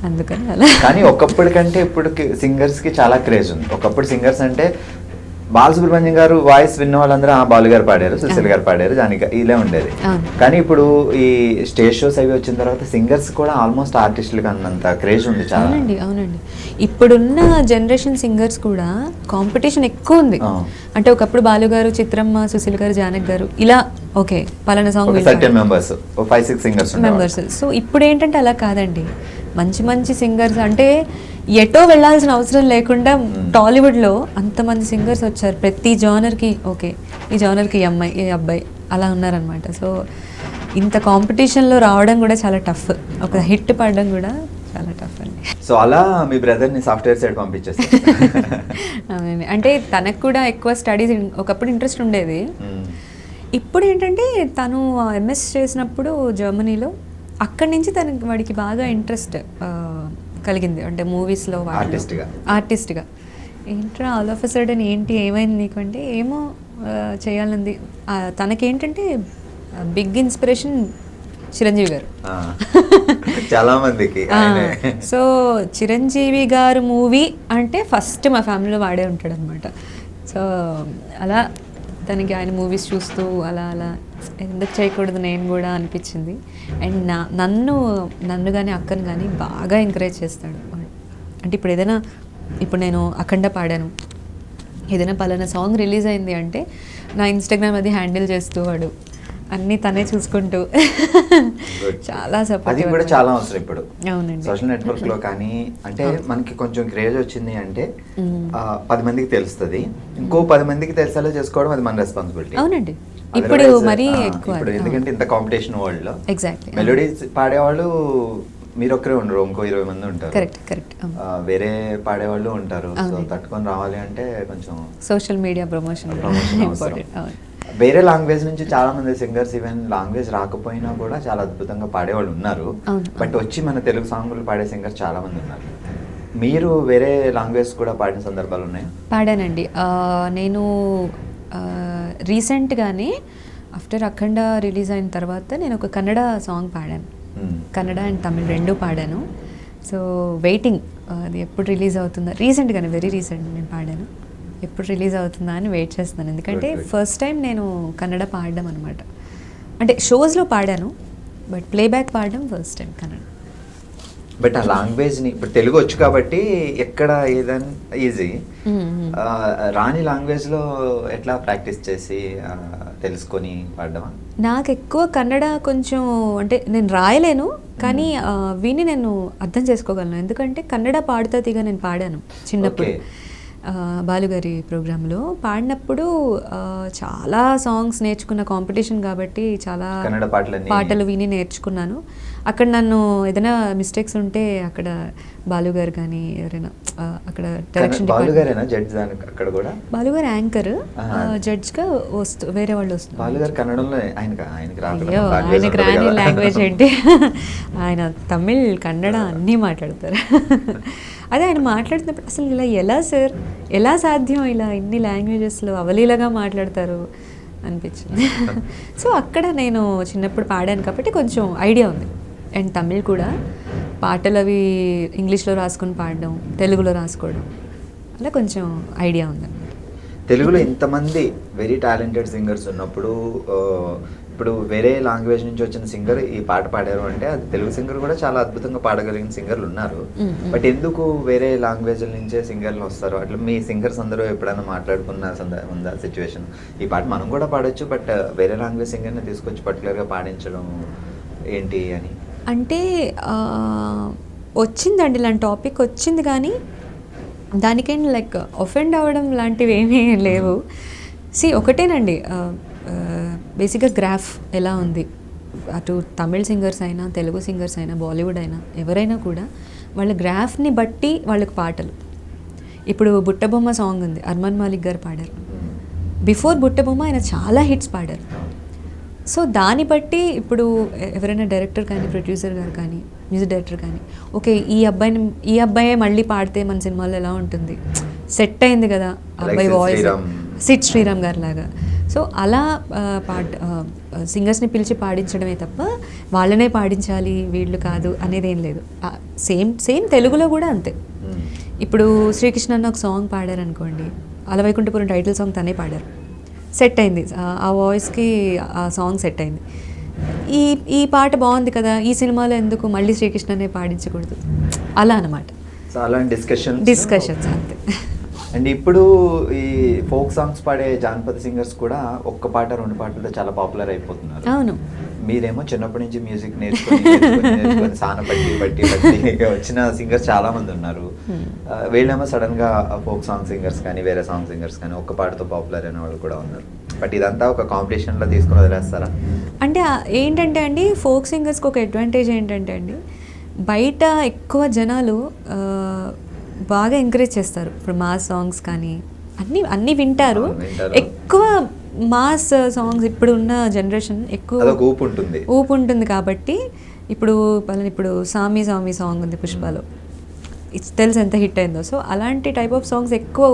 అందుకని అలా. కానీ ఒకప్పటికంటే ఇప్పుడు సింగర్స్కి చాలా క్రేజ్ ఉంది. ఒకప్పుడు సింగర్స్ అంటే బాలసుబ్రహ్మణ్యం గారు వాయిస్ విన్న వాళ్ళందరూ బాలు గారు పాడారు, సుశీల్ గారు పాడారు, దానికి ఇలా ఉండేది. కానీ ఇప్పుడు ఈ స్టేజ్ షోస్ అవి వచ్చిన తర్వాత సింగర్స్ కూడా ఆల్మోస్ట్ ఆర్టిస్టులకు అన్నంత క్రేజ్ ఉంది చాలా. అవునండి. ఇప్పుడున్న జనరేషన్ సింగర్స్ కూడా కాంపిటీషన్ ఎక్కువ ఉంది. అంటే ఒకప్పుడు బాలు గారు, చిత్రమ్మ, సుశీల్ గారు, జానక్ గారు ఇలా ఓకే పలానా సాంగ్ మెంబర్స్ 5-6 సింగర్స్. సో ఇప్పుడు ఏంటంటే అలా కాదండి, మంచి మంచి సింగర్స్ అంటే ఎటో వెళ్ళాల్సిన అవసరం లేకుండా టాలీవుడ్లో అంతమంది సింగర్స్ వచ్చారు. ప్రతి జానర్కి ఓకే ఈ జానర్కి ఈ అమ్మాయి ఈ అబ్బాయి అలా ఉన్నారనమాట. సో ఇంత కాంపిటీషన్లో రావడం కూడా చాలా టఫ్, ఒక హిట్ పడడం కూడా చాలా టఫ్ అండి. సో అలా మీ బ్రదర్ని సాఫ్ట్వేర్ సైడ్ పంపించేస్తారు. అవునండి, అంటే తనకు కూడా ఎక్కువ స్టడీస్ ఒకప్పుడు ఇంట్రెస్ట్ ఉండేది. ఇప్పుడు ఏంటంటే తను ఎంఎస్ చేసినప్పుడు జర్మనీలో, అక్కడి నుంచి వాడికి బాగా ఇంట్రెస్ట్ కలిగింది, అంటే మూవీస్లో ఆర్టిస్ట్గా. ఏంట్రా ఆల్ ఆఫ్ అ సడన్ ఏంటి ఏమైంది నీకు అంటే, ఏమో చేయాలంది. తనకేంటంటే బిగ్ ఇన్స్పిరేషన్ చిరంజీవి గారు. చాలా మందికి. సో చిరంజీవి గారు మూవీ అంటే ఫస్ట్ మా ఫ్యామిలీలో వాడే ఉంటాడు అనమాట. సో అలా తనకి ఆయన మూవీస్ చూస్తూ అలా అలా ఎందుకు చేయకూడదు నేను కూడా అనిపించింది. అండ్ నన్ను కానీ అక్కను కానీ బాగా ఎంకరేజ్ చేస్తాడు. అంటే ఇప్పుడు నేను అఖండ పాడాను, ఏదైనా పలానా సాంగ్ రిలీజ్ అయింది అంటే నా ఇన్స్టాగ్రామ్ అది హ్యాండిల్ చేస్తూ వాడు అన్నీ తనే చూసుకుంటూ చాలా సపోర్ట్. అది కూడా చాలా అవసరం ఇప్పుడు. అవునండి, సోషల్ నెట్వర్క్ లో కానీ అంటే మనకి కొంచెం క్రేజ్ వచ్చింది అంటే 10 మందికి తెలుస్తుంది, ఇంకో 10 మందికి తెలిసేలా చేసుకోవడం అది మన రెస్పాన్సిబిలిటీ. అవునండి, ఇప్పుడు మరీ ఎక్కువ, ఎందుకంటే ఇంత కాంపిటీషన్ వరల్డ్ లో ఎగ్జాక్ట్లీ మెలోడీస్ పాడేవాళ్ళు మీరు ఒక్కరే ఉండరు, ఇంకో 20 మంది ఉంటారు. కరెక్ట్. వేరే పాడేవాళ్ళు ఉంటారు. సో తట్టుకొని రావాలి అంటే కొంచెం సోషల్ మీడియా ప్రమోషన్ ఇంపార్టెంట్. వేరే లాంగ్వేజ్ నుంచి చాలా మంది సింగర్స్ ఈవెన్ లాంగ్వేజ్ రాకపోయినా కూడా చాలా అద్భుతంగా పాడేవాళ్ళు ఉన్నారు. బట్ వచ్చి మన తెలుగు సాంగులు పాడే సింగర్స్ చాలా మంది ఉన్నారు. మీరు వేరే లాంగ్వేజ్ కూడా పాడిన సందర్భాలు ఉన్నాయి? పాడానండి. నేను రీసెంట్గానే ఆఫ్టర్ అఖండ రిలీజ్ అయిన తర్వాత నేను ఒక కన్నడ సాంగ్ పాడాను. కన్నడ అండ్ తమిళ్ రెండు పాడాను. సో వెయిటింగ్, అది ఎప్పుడు రిలీజ్ అవుతుందా, రీసెంట్గానే వెరీ రీసెంట్ నేను పాడాను, ఎప్పుడు రిలీజ్ అవుతుందా అని వెయిట్ చేస్తున్నాను. ఎందుకంటే ఫస్ట్ టైం నేను కన్నడ పాడడం అనమాట. అంటే షోస్లో పాడాను, బట్ ప్లేబ్యాక్ పాడడం ఫస్ట్ టైం కన్నడ. బట్ ఆ లాంగ్వేజ్ని ఇప్పుడు తెలుగు వచ్చు కాబట్టి ఎక్కడ ఏదైనా ఈజీ, రాని లాంగ్వేజ్లో ఎట్లా ప్రాక్టీస్ చేసి తెలుసుకొని పాడడమా? నాకు ఎక్కువ కన్నడ కొంచెం అంటే నేను రాయలేను, కానీ విని నేను అర్థం చేసుకోగలను. ఎందుకంటే కన్నడ పాడుతా తీగ నేను పాడాను చిన్నప్పుడు బాలుగారి ప్రోగ్రాంలో. పాడినప్పుడు చాలా సాంగ్స్ నేర్చుకున్న, కాంపిటీషన్ కాబట్టి చాలా పాటలు విని నేర్చుకున్నాను. అక్కడ నన్ను ఏదైనా మిస్టేక్స్ ఉంటే అక్కడ బాలుగారు కానీ ఎవరైనా అక్కడ డైరెక్షన్ బాలుగారు యాంకర్, జడ్జ్గా వేరే వాళ్ళు వస్తున్నారు. ఆయనకు రాని లాంగ్వేజ్ ఏంటి, ఆయన తమిళ్ కన్నడ అన్నీ మాట్లాడతారు. అదే ఆయన మాట్లాడుతున్నప్పుడు అసలు ఇలా ఎలా సాధ్యం, ఇలా ఇన్ని లాంగ్వేజెస్లో అవలీలగా మాట్లాడతారు అనిపించింది. సో అక్కడ నేను చిన్నప్పుడు పాడాను కాబట్టి కొంచెం ఐడియా ఉంది. అండ్ తమిళ్ కూడా పాటలు అవి ఇంగ్లీష్లో రాసుకొని పాడడం, తెలుగులో రాసుకోవడం, అలా కొంచెం ఐడియా ఉంది. తెలుగులో ఇంతమంది వెరీ టాలెంటెడ్ సింగర్స్ ఉన్నప్పుడు ఇప్పుడు వేరే లాంగ్వేజ్ నుంచి వచ్చిన సింగర్ ఈ పాట పాడారు అంటే అది తెలుగు సింగర్ కూడా చాలా అద్భుతంగా పాడగలిగిన సింగర్లు ఉన్నారు. బట్ ఎందుకు వేరే లాంగ్వేజ్ నుంచే సింగర్లు వస్తారు? అట్లా మీ సింగర్స్ అందరూ ఎప్పుడైనా మాట్లాడుకున్న ఉందా సిచ్యువేషన్, ఈ పాట మనం కూడా పాడొచ్చు బట్ వేరే లాంగ్వేజ్ సింగర్ని తీసుకొచ్చి పర్టికులర్గా పాడించడం ఏంటి అని? అంటే వచ్చిందండి, ఇలాంటి టాపిక్ వచ్చింది, కానీ దానికైనా లైక్ ఒఫెండ్ అవ్వడం లాంటివి ఏమీ లేవు. ఒకటేనండి, బేసిక్గా గ్రాఫ్ ఎలా ఉంది, అటు తమిళ్ సింగర్స్ అయినా తెలుగు సింగర్స్ అయినా బాలీవుడ్ అయినా ఎవరైనా కూడా వాళ్ళ గ్రాఫ్ని బట్టి వాళ్ళకి పాటలు. ఇప్పుడు బుట్టబొమ్మ సాంగ్ ఉంది, అర్మాన్ మాలిక్ గారు పాడారు. బిఫోర్ బుట్టబొమ్మ ఆయన చాలా హిట్స్ పాడారు. సో దాన్ని బట్టి ఇప్పుడు ఎవరైనా డైరెక్టర్ కానీ ప్రొడ్యూసర్ గారు కానీ మ్యూజిక్ డైరెక్టర్ కానీ ఓకే ఈ అబ్బాయే మళ్ళీ పాడితే మన సినిమాలో ఎలా ఉంటుంది, సెట్ అయింది కదా అబ్బాయి వాయిస్, సిద్ శ్రీరామ్ గారి లాగా. సో అలా సింగర్స్ని పిలిచి పాడించడమే తప్ప వాళ్ళనే పాడించాలి వీళ్ళు కాదు అనేది ఏం లేదు. సేమ్ తెలుగులో కూడా అంతే. ఇప్పుడు శ్రీకృష్ణ అన్న ఒక సాంగ్ పాడారనుకోండి, అలవైకుంఠపురం టైటిల్ సాంగ్ తనే పాడారు, సెట్ అయింది, ఆ వాయిస్కి ఆ సాంగ్ సెట్ అయింది. ఈ పాట బాగుంది కదా, ఈ సినిమాలో ఎందుకు మళ్ళీ శ్రీకృష్ణనే పాడించకూడదు, అలా అన్నమాట. డిస్కషన్స్ అంతే. అండ్ ఇప్పుడు ఈ ఫోక్ సాంగ్స్ పాడే జానపద సింగర్స్ కూడా ఒక్క పాట 2 పాటలతో చాలా పాపులర్ అయిపోతున్నారు. అవును, మీరేమో చిన్నప్పటి నుంచి మ్యూజిక్ నేర్చుకొని సాన బట్టి వచ్చిన సింగర్స్ చాలా మంది ఉన్నారు. వీళ్ళేమో సడన్ గా ఫోక్ సాంగ్ సింగర్స్ కానీ వేరే సాంగ్ సింగర్స్ కానీ ఒక్క పాటతో పాపులర్ అయిన వాళ్ళు కూడా ఉన్నారు. బట్ ఇదంతా ఒక కాంపిటీషన్ లో తీసుకుని వదిలేస్తారా? అంటే ఏంటంటే అండి, ఫోక్ సింగర్స్కి ఒక అడ్వాంటేజ్ ఏంటంటే అండి, బయట ఎక్కువ జనాలు బాగా ఎంకరేజ్ చేస్తారు. ఇప్పుడు మాస్ సాంగ్స్ కానీ అన్నీ వింటారు. ఎక్కువ మాస్ సాంగ్స్ ఇప్పుడు ఉన్న జనరేషన్ ఎక్కువ ఊపు ఉంటుంది కాబట్టి ఇప్పుడు సామి సాంగ్ ఉంది పుష్పలో, తెలుసు ఎంత హిట్ అయిందో. సో అలాంటి టైప్ ఆఫ్ సాంగ్స్ ఎక్కువ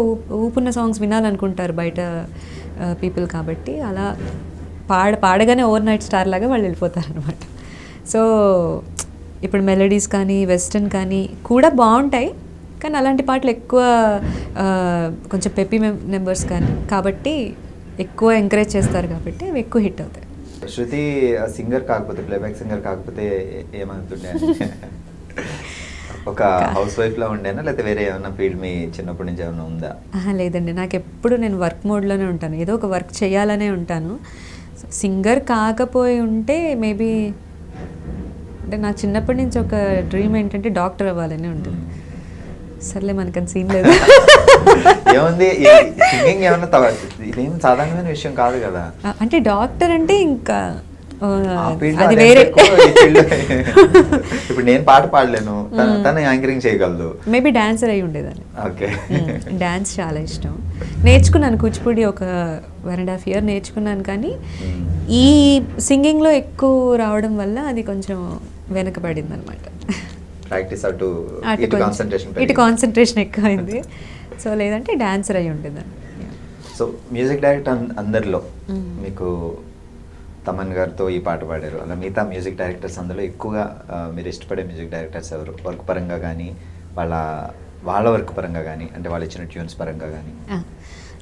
ఊపున్న సాంగ్స్ వినాలనుకుంటారు బయట పీపుల్. కాబట్టి అలా పాడగానే ఓవర్ నైట్ స్టార్ లాగా వాళ్ళు వెళ్ళిపోతారు అనమాట. సో ఇప్పుడు మెలడీస్ కానీ వెస్టర్న్ కానీ కూడా బాగుంటాయి, కానీ అలాంటి పాటలు ఎక్కువ కొంచెం పెప్పీ నెంబర్స్ కానీ కాబట్టి ఎక్కువ ఎంకరేజ్ చేస్తారు కాబట్టి అవి ఎక్కువ హిట్ అవుతాయి. శృతి సింగర్ కాకపోతే, ప్లేబ్యాక్ సింగర్ కాకపోతే ఏమవుతుండే? ఒక హౌస్ వైఫ్ లా ఉండేనా, లేకపోతే వేరే ఏమైనా ఫీల్డ్ మీ చిన్నప్పటి నుంచి ఏమైనా ఉందా? లేదండి, నాకు ఎప్పుడు నేను వర్క్ మోడ్లోనే ఉంటాను, ఏదో ఒక వర్క్ చేయాలనే ఉంటాను. సింగర్ కాకపోయి ఉంటే మేబీ, అంటే నాకు చిన్నప్పటి నుంచి ఒక డ్రీమ్ ఏంటంటే డాక్టర్ అవ్వాలని ఉంటుంది. సర్లే మనకని సీన్ లేదు. ఏముంది, సింగింగ్ ఏమన్నా ఇదేం సాధారణమైన విషయం కాదు కదా. అంటే డాక్టర్ అంటే ఇంకా అది వేరే. ఇప్పుడు నేను పాట పాడలేను, తను యాంకరింగ్ చేయగలదు. మేబీ డాన్సర్ అయి ఉండేదాన్ని. ఓకే, డాన్స్ చాలా ఇష్టం, నేర్చుకున్నాను కూచిపూడి ఒక 1.5 year నేర్చుకున్నాను. కానీ ఈ సింగింగ్లో ఎక్కువ రావడం వల్ల అది కొంచెం వెనకబడింది అనమాట. ప్రాక్టీస్ ఇటు కాన్సన్ట్రేషన్ ఎక్కువైంది. సో లేదంటే డాన్సర్ అయి ఉండేదాన్ని. సో మ్యూజిక్ డైరెక్టర్ అందరిలో మీకు తమన్ గారితో ఈ పాట పాడారు, అలా మిగతా మ్యూజిక్ డైరెక్టర్స్ అందులో ఎక్కువగా మీరు ఇష్టపడే మ్యూజిక్ డైరెక్టర్స్ ఎవరు? వర్క్ పరంగా కానీ వాళ్ళ వర్క్ పరంగా కానీ, అంటే వాళ్ళు ఇచ్చిన ట్యూన్స్ పరంగా కానీ?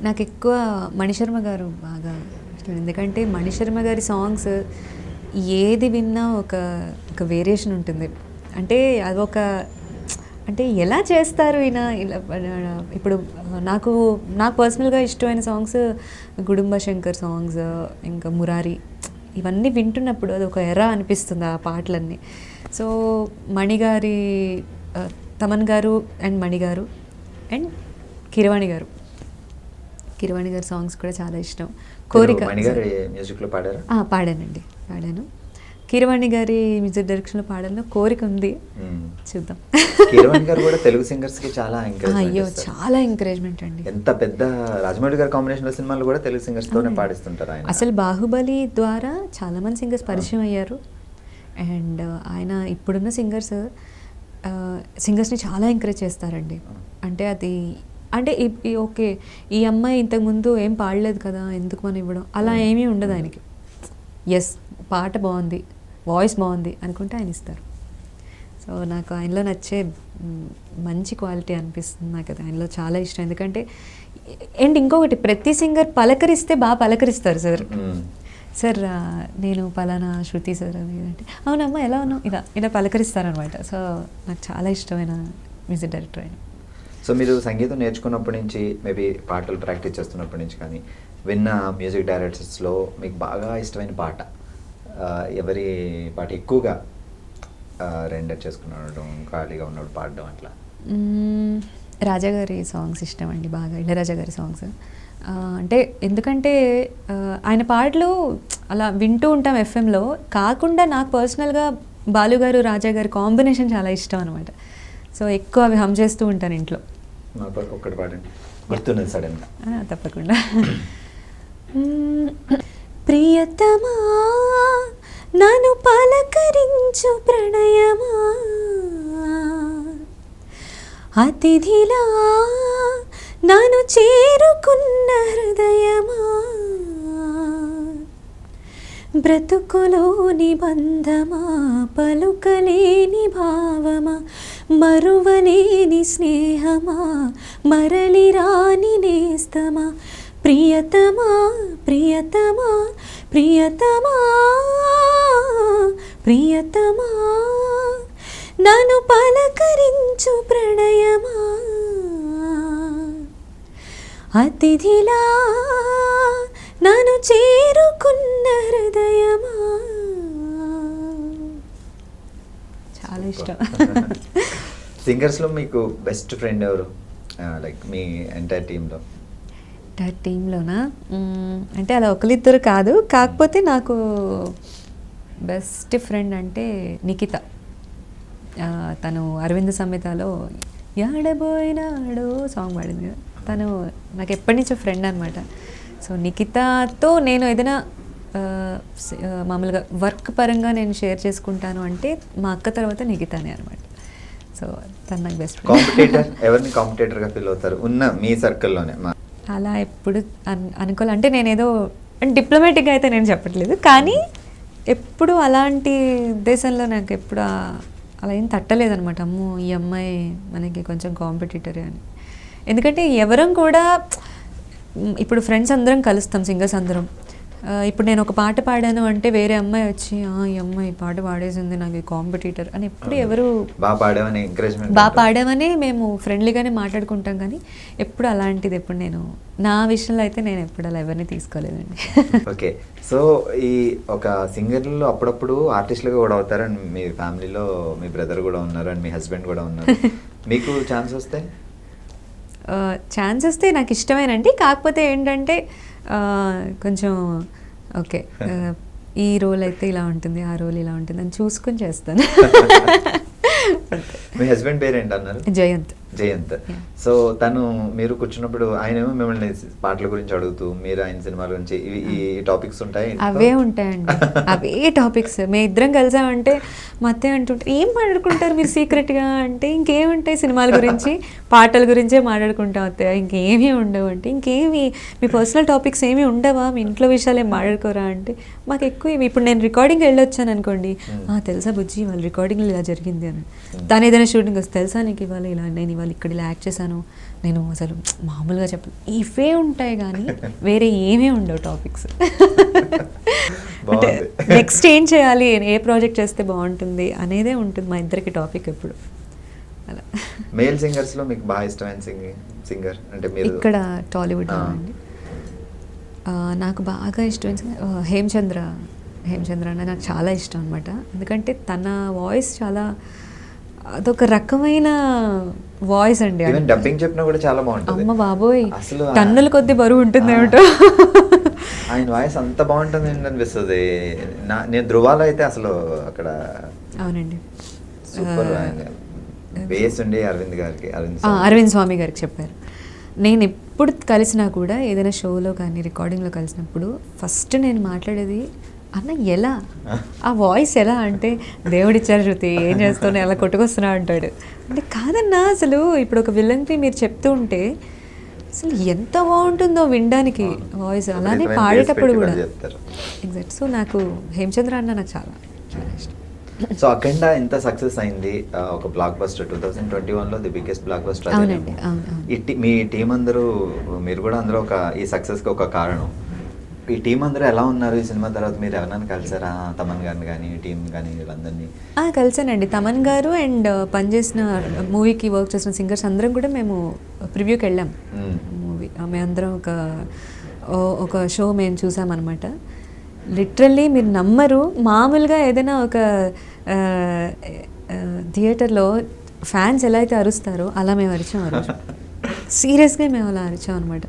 నాకు ఎక్కువ మణిశర్మ గారు బాగా ఇష్టం. ఎందుకంటే మణిశర్మ గారి సాంగ్స్ ఏది విన్నా ఒక వేరియేషన్ ఉంటుంది. అంటే అదొక, అంటే ఎలా చేస్తారు ఈయన ఇలా. ఇప్పుడు నాకు పర్సనల్గా ఇష్టమైన సాంగ్స్ గుడుంబ శంకర్ సాంగ్స్, ఇంకా మురారి, ఇవన్నీ వింటున్నప్పుడు అది ఒక ఎరా అనిపిస్తుంది ఆ పాటలన్నీ. సో మణిగారి, తమన్ గారు అండ్ మణిగారు అండ్ కిరవాణి గారు సాంగ్స్ కూడా చాలా ఇష్టం. కోరిక పాడాను. కిరవాణి గారి మ్యూజిక్ డైరెక్షన్లో పాడాలని కోరిక ఉంది, చూద్దాం. కిరవాణి గారు కూడా తెలుగు సింగర్స్ కి చాలా చాలా ఎంకరేజ్మెంట్ అండి. ఎంత పెద్ద రాజమౌళి గారి కాంబినేషన్ సినిమాలు కూడా తెలుగు సింగర్స్ తోనే పాడిస్తుంటారు ఆయన. అసలు బాహుబలి ద్వారా చాలా మంది సింగర్స్ పరిచయం అయ్యారు. అండ్ ఆయన ఇప్పుడున్న సింగర్స్ని చాలా ఎంకరేజ్ చేస్తారండి. అంటే అది అంటే ఓకే, ఈ అమ్మాయి ఇంతకుముందు ఏం పాడలేదు కదా, ఎందుకు మనం ఇవ్వడం, అలా ఏమీ ఉండదు ఆయనకి. ఎస్, పాట బాగుంది, వాయిస్ బాగుంది అనుకుంటే ఆయన ఇస్తారు. సో నాకు ఆయనలో నచ్చే మంచి క్వాలిటీ అనిపిస్తుంది నాకు, అది ఆయనలో చాలా ఇష్టం. ఎందుకంటే అండ్ ఇంకొకటి, ప్రతి సింగర్ పలకరిస్తే బాగా పలకరిస్తారు. సార్ నేను పలానా శృతి సార్ అని అంటే, అవునమ్మా ఎలా ఉన్నావు, ఇలా పలకరిస్తారనమాట. సో నాకు చాలా ఇష్టమైన మ్యూజిక్ డైరెక్టర్ ఆయన. సో మీరు సంగీతం నేర్చుకున్నప్పటి నుంచి, మేబీ పాటలు ప్రాక్టీస్ చేస్తున్నప్పటి నుంచి కానీ విన్న మ్యూజిక్ డైరెక్టర్స్లో మీకు బాగా ఇష్టమైన పాట ఎవరి పాట ఎక్కువగా రెండర్ చేసుకున్నాడు, ఖాళీగా ఉన్నాడు పాడడం అట్లా? రాజా గారి సాంగ్స్ ఇష్టం అండి బాగా, ఇళయరాజా గారి సాంగ్స్. అంటే ఎందుకంటే ఆయన పాటలు అలా వింటూ ఉంటాం ఎఫ్ఎంలో, కాకుండా నాకు పర్సనల్గా బాలుగారు రాజా గారి కాంబినేషన్ చాలా ఇష్టం అనమాట. సో ఎక్కువ అవి హమ్ చేస్తూ ఉంటాను ఇంట్లో. ఒక్కటి పాడండి, గుర్తున్నది సడన్గా. తప్పకుండా. ప్రియతమా నన్ను పలకరించు ప్రణయమా, అతిథిలా నన్ను చేరుకున్న హృదయమా, బ్రతుకులోని బంధమా, పలుకలేని భావమా, మరువలేని స్నేహమా, మరలి రాని నేస్తమా, ప్రియతమా ప్రియతమా ప్రియతమా ప్రియతమా నన్ను పలకరించు ప్రణయమా, అతిథిలా నన్ను చేరుకున్న హృదయమా. చాలా ఇష్టం. సింగర్స్లో మీకు బెస్ట్ ఫ్రెండ్ ఎవరు, లైక్ మీ ఎంటైర్ టీంలోనా? అంటే అలా ఒకరిద్దరు కాదు, కాకపోతే నాకు బెస్ట్ ఫ్రెండ్ అంటే నిఖిత. తను అరవింద సమేతలో యాడబోయినాడో సాంగ్ పాడింది కదా, తను నాకు ఎప్పటి నుంచో ఫ్రెండ్ అనమాట. సో నిఖితతో నేను ఏదైనా మామూలుగా వర్క్ పరంగా నేను షేర్ చేసుకుంటాను అంటే మా అక్క తర్వాత నిఖితానే అనమాట. సో తను నాకు బెస్ట్ కాంపిటేటర్. ఎవరిని కాంపిటేటర్గా ఫీల్ అవుతారు ఉన్న మీ సర్కిల్లోనే? అలా ఎప్పుడు అనుకోవాలి అంటే నేను ఏదో డిప్లొమాటిక్గా అయితే నేను చెప్పట్లేదు, కానీ ఎప్పుడు అలాంటి ఉద్దేశంలో నాకు ఎప్పుడు అలా ఏం తట్టలేదనమాట. అమ్మో ఈ అమ్మాయి మనకి కొంచెం కాంపిటీటరే అని. ఎందుకంటే ఎవరం కూడా ఇప్పుడు ఫ్రెండ్స్ అందరం కలుస్తాం, సింగర్స్ అందరం. ఇప్పుడు నేను ఒక పాట పాడాను అంటే వేరే అమ్మాయి వచ్చి ఈ అమ్మాయి పాట పాడేసింది నాకు కాంపిటీటర్ అని ఎప్పుడు ఎవరు బాగా పాడామని ఎంకరేజ్మెంట్, బాగా పాడామని మేము ఫ్రెండ్లీగానే మాట్లాడుకుంటాం, కానీ ఎప్పుడు అలాంటిది ఎప్పుడు నేను నా విషయంలో అయితే నేను ఎప్పుడు అలా ఎవరిని తీసుకోలేదండి. ఓకే. సో ఈ ఒక సింగర్లో అప్పుడప్పుడు ఆర్టిస్టులుగా కూడా అవుతారు అండ్ మీ ఫ్యామిలీలో మీ బ్రదర్ కూడా ఉన్నారు అండ్ మీ హస్బెండ్ కూడా ఉన్నారు. మీకు ఛాన్స్ వస్తే? ఛాన్స్ వస్తే నాకు ఇష్టమేనండి. కాకపోతే ఏంటంటే కొంచెం ఓకే ఈ రోల్ అయితే ఇలా ఉంటుంది, ఆ రోల్ ఇలా ఉంటుంది అని చూసుకొని చేస్తాను. మీ హస్బెండ్ పేరు ఏంటి అన్నారు? జయంత్. జయంత్. సో తను మీరు కూర్చున్నప్పుడు ఆయనేమో మిమ్మల్ని పాటల గురించి అడుగుతూ మీరు ఆయన సినిమాల గురించి ఈ టాపిక్స్ ఉంటాయి? అవే ఉంటాయండి, అవే టాపిక్స్. మేము ఇద్దరం కలిసామంటే మా అత్తయ్య అంటుంటారు ఏం మాట్లాడుకుంటారు మీరు సీక్రెట్గా అంటే, ఇంకేముంటాయి సినిమాల గురించి పాటల గురించే మాట్లాడుకుంటాం అత్తయ్య, ఇంకేమీ ఉండవు అంటే. ఇంకేమి మీ పర్సనల్ టాపిక్స్ ఏమీ ఉండవా, మీ ఇంట్లో విషయాలు ఏం మాట్లాడుకోరా అంటే, మాకు ఎక్కువ ఇవి. ఇప్పుడు నేను రికార్డింగ్ వెళ్ళొచ్చాను అనుకోండి, తెలుసా బుజ్జి వాళ్ళ రికార్డింగ్లో ఇలా జరిగింది అని. దాని ఏదైనా షూటింగ్ వస్తే తెలుసా నీకు ఇవాళ ఇలా నేను ఇవాళ ఇక్కడ ఇలా యాక్ట్ చేశాను, నేను అసలు మామూలుగా చెప్పను. ఇవే ఉంటాయి కానీ వేరే ఏమీ ఉండవు టాపిక్స్. అంటే నెక్స్ట్ ఏం చేయాలి, ఏ ప్రాజెక్ట్ చేస్తే బాగుంటుంది అనేదే ఉంటుంది మా ఇద్దరికి టాపిక్ ఎప్పుడు. అలా మేల్ సింగర్స్లో మీకు బాగా ఇష్టమైన సింగర్ అంటే మీరు? ఇక్కడ టాలీవుడ్ అండి నాకు బాగా ఇష్టమైన హేమచంద్ర అంటే నాకు చాలా ఇష్టం అనమాట. ఎందుకంటే తన వాయిస్ చాలా అదొక రకమైన వాయిస్ అండి. డబ్బింగ్ చెప్పినా కూడా చాలా బాగుంటుంది. అమ్మ బాబోయ్, అసలు టన్నుల కొద్ది బరువు ఉంటుంది ఏమిటో. ఆయన వాయిస్ అంత బాగుంటుంది అనిపిస్తుంది. నేను ధృవాలో అయితే అసలు అక్కడ అవునండి సూపర్ బేస్ ఉండి అరవింద్ స్వామి గారికి చెప్పారు. నేను ఎప్పుడు కలిసినా కూడా ఏదైనా షోలో కానీ రికార్డింగ్లో కలిసినప్పుడు ఫస్ట్ నేను మాట్లాడేది అన్న ఎలా ఆ వాయిస్ ఎలా అంటే, దేవుడిచ్చారు శృతి ఏం చేస్తావు ఎలా కొట్టుకొస్తున్నా అంటాడు. అంటే కాదన్నా అసలు ఇప్పుడు ఒక విలన్కి మీరు చెప్తూ ఉంటే అసలు ఎంత బాగుంటుందో వినడానికి వాయిస్, అలానే పాడేటప్పుడు కూడా ఎగ్జాక్ట్. సో నాకు హేమచంద్ర అన్న నాకు చాలా చాలా ఇష్టం. సో అఖండ ఎంత సక్సెస్ అయింది, ఒక బ్లాక్ బస్టర్ 2021లో ది బిగ్గెస్ట్ బ్లాక్ బస్టర్. అవునండి. మీ టీం అందరూ, మీరు కూడా అందరూ ఈ సక్సెస్కి ఒక కారణం. ఈ టీం అందరూ ఎలా ఉన్నారు ఈ సినిమా తర్వాత? మీరు ఎవరైనా కలిసారా తమన్ గారిని కానీ టీం కానీ వీళ్ళందరినీ? కలిసానండి. తమన్ గారు అండ్ పనిచేసిన మూవీకి వర్క్ చేసిన సింగర్స్ అందరం కూడా మేము ప్రివ్యూకి వెళ్ళాం. మూవీ మేమందరం ఒక షో మేము చూసామన్నమాట. లిటరల్లీ మీరు నమ్మరు, మామూలుగా ఏదైనా ఒక థియేటర్లో ఫ్యాన్స్ ఎలా అయితే అరుస్తారో అలా మేము అరిచాం. సీరియస్గా మేము అలా అరిచాం అనమాట.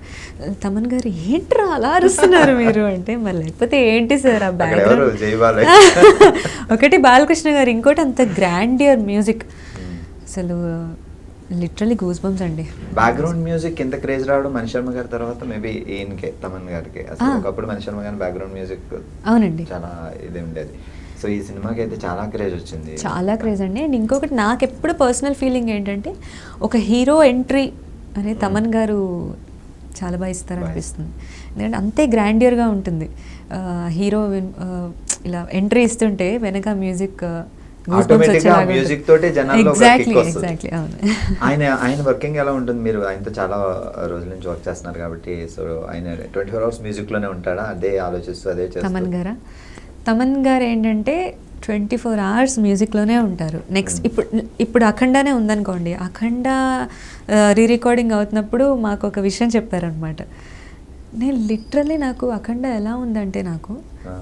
తమన్ గారు ఏంట్రా అలా అరుస్తున్నారు మీరు అంటే, మరి లేకపోతే ఏంటి సార్ ఆ బ్యాక్గ్రౌండ్. ఒకటి బాలకృష్ణ గారు, ఇంకోటి అంత గ్రాండియర్ మ్యూజిక్, అసలు లిటరల్లీ గూస్ బంప్స్ అండి. బ్యాక్గ్రౌండ్ మ్యూజిక్ ఎంత క్రేజ్ రావడం మణి శర్మ గారి తర్వాత మేబీ ఈయనకే, తమన్ గారికి. అసలు ఒకప్పుడు మణి శర్మ గారి బ్యాక్గ్రౌండ్ మ్యూజిక్ అవునండి చాలా ఇది ఉండేది. సో ఈ సినిమాకి అయితే చాలా క్రేజ్ వచ్చింది, చాలా క్రేజ్ అండి. అండ్ ఇంకొకటి నాకు ఎప్పుడు పర్సనల్ ఫీలింగ్ ఏంటంటే, ఒక హీరో ఎంట్రీ అనే తమన్ గారు చాలా బాగా ఇస్తారు అనిపిస్తుంది. ఎందుకంటే అంతే గ్రాండియర్గా ఉంటుంది. హీరో ఇలా ఎంట్రీ ఇస్తుంటే వెనక మ్యూజిక్ మ్యూజిక్ తోటి జనాల్లో ఆయన వర్కింగ్ ఎలా ఉంటుంది? మీరు ఆయనతో చాలా రోజుల నుంచి వర్క్ చేస్తున్నారు కాబట్టి, సో ఆయన 24 hours మ్యూజిక్ లోనే ఉంటాడా? అదే ఆలోచిస్తూ అదే చేస్తారు. తమన్ గారు ఏంటంటే 24 hours మ్యూజిక్లోనే ఉంటారు. నెక్స్ట్ ఇప్పుడు అఖండానే ఉందనుకోండి, అఖండ రీ రికార్డింగ్ అవుతున్నప్పుడు మాకు ఒక విషయం చెప్పారనమాట. నేను లిటరల్లీ నాకు అఖండ ఎలా ఉందంటే, నాకు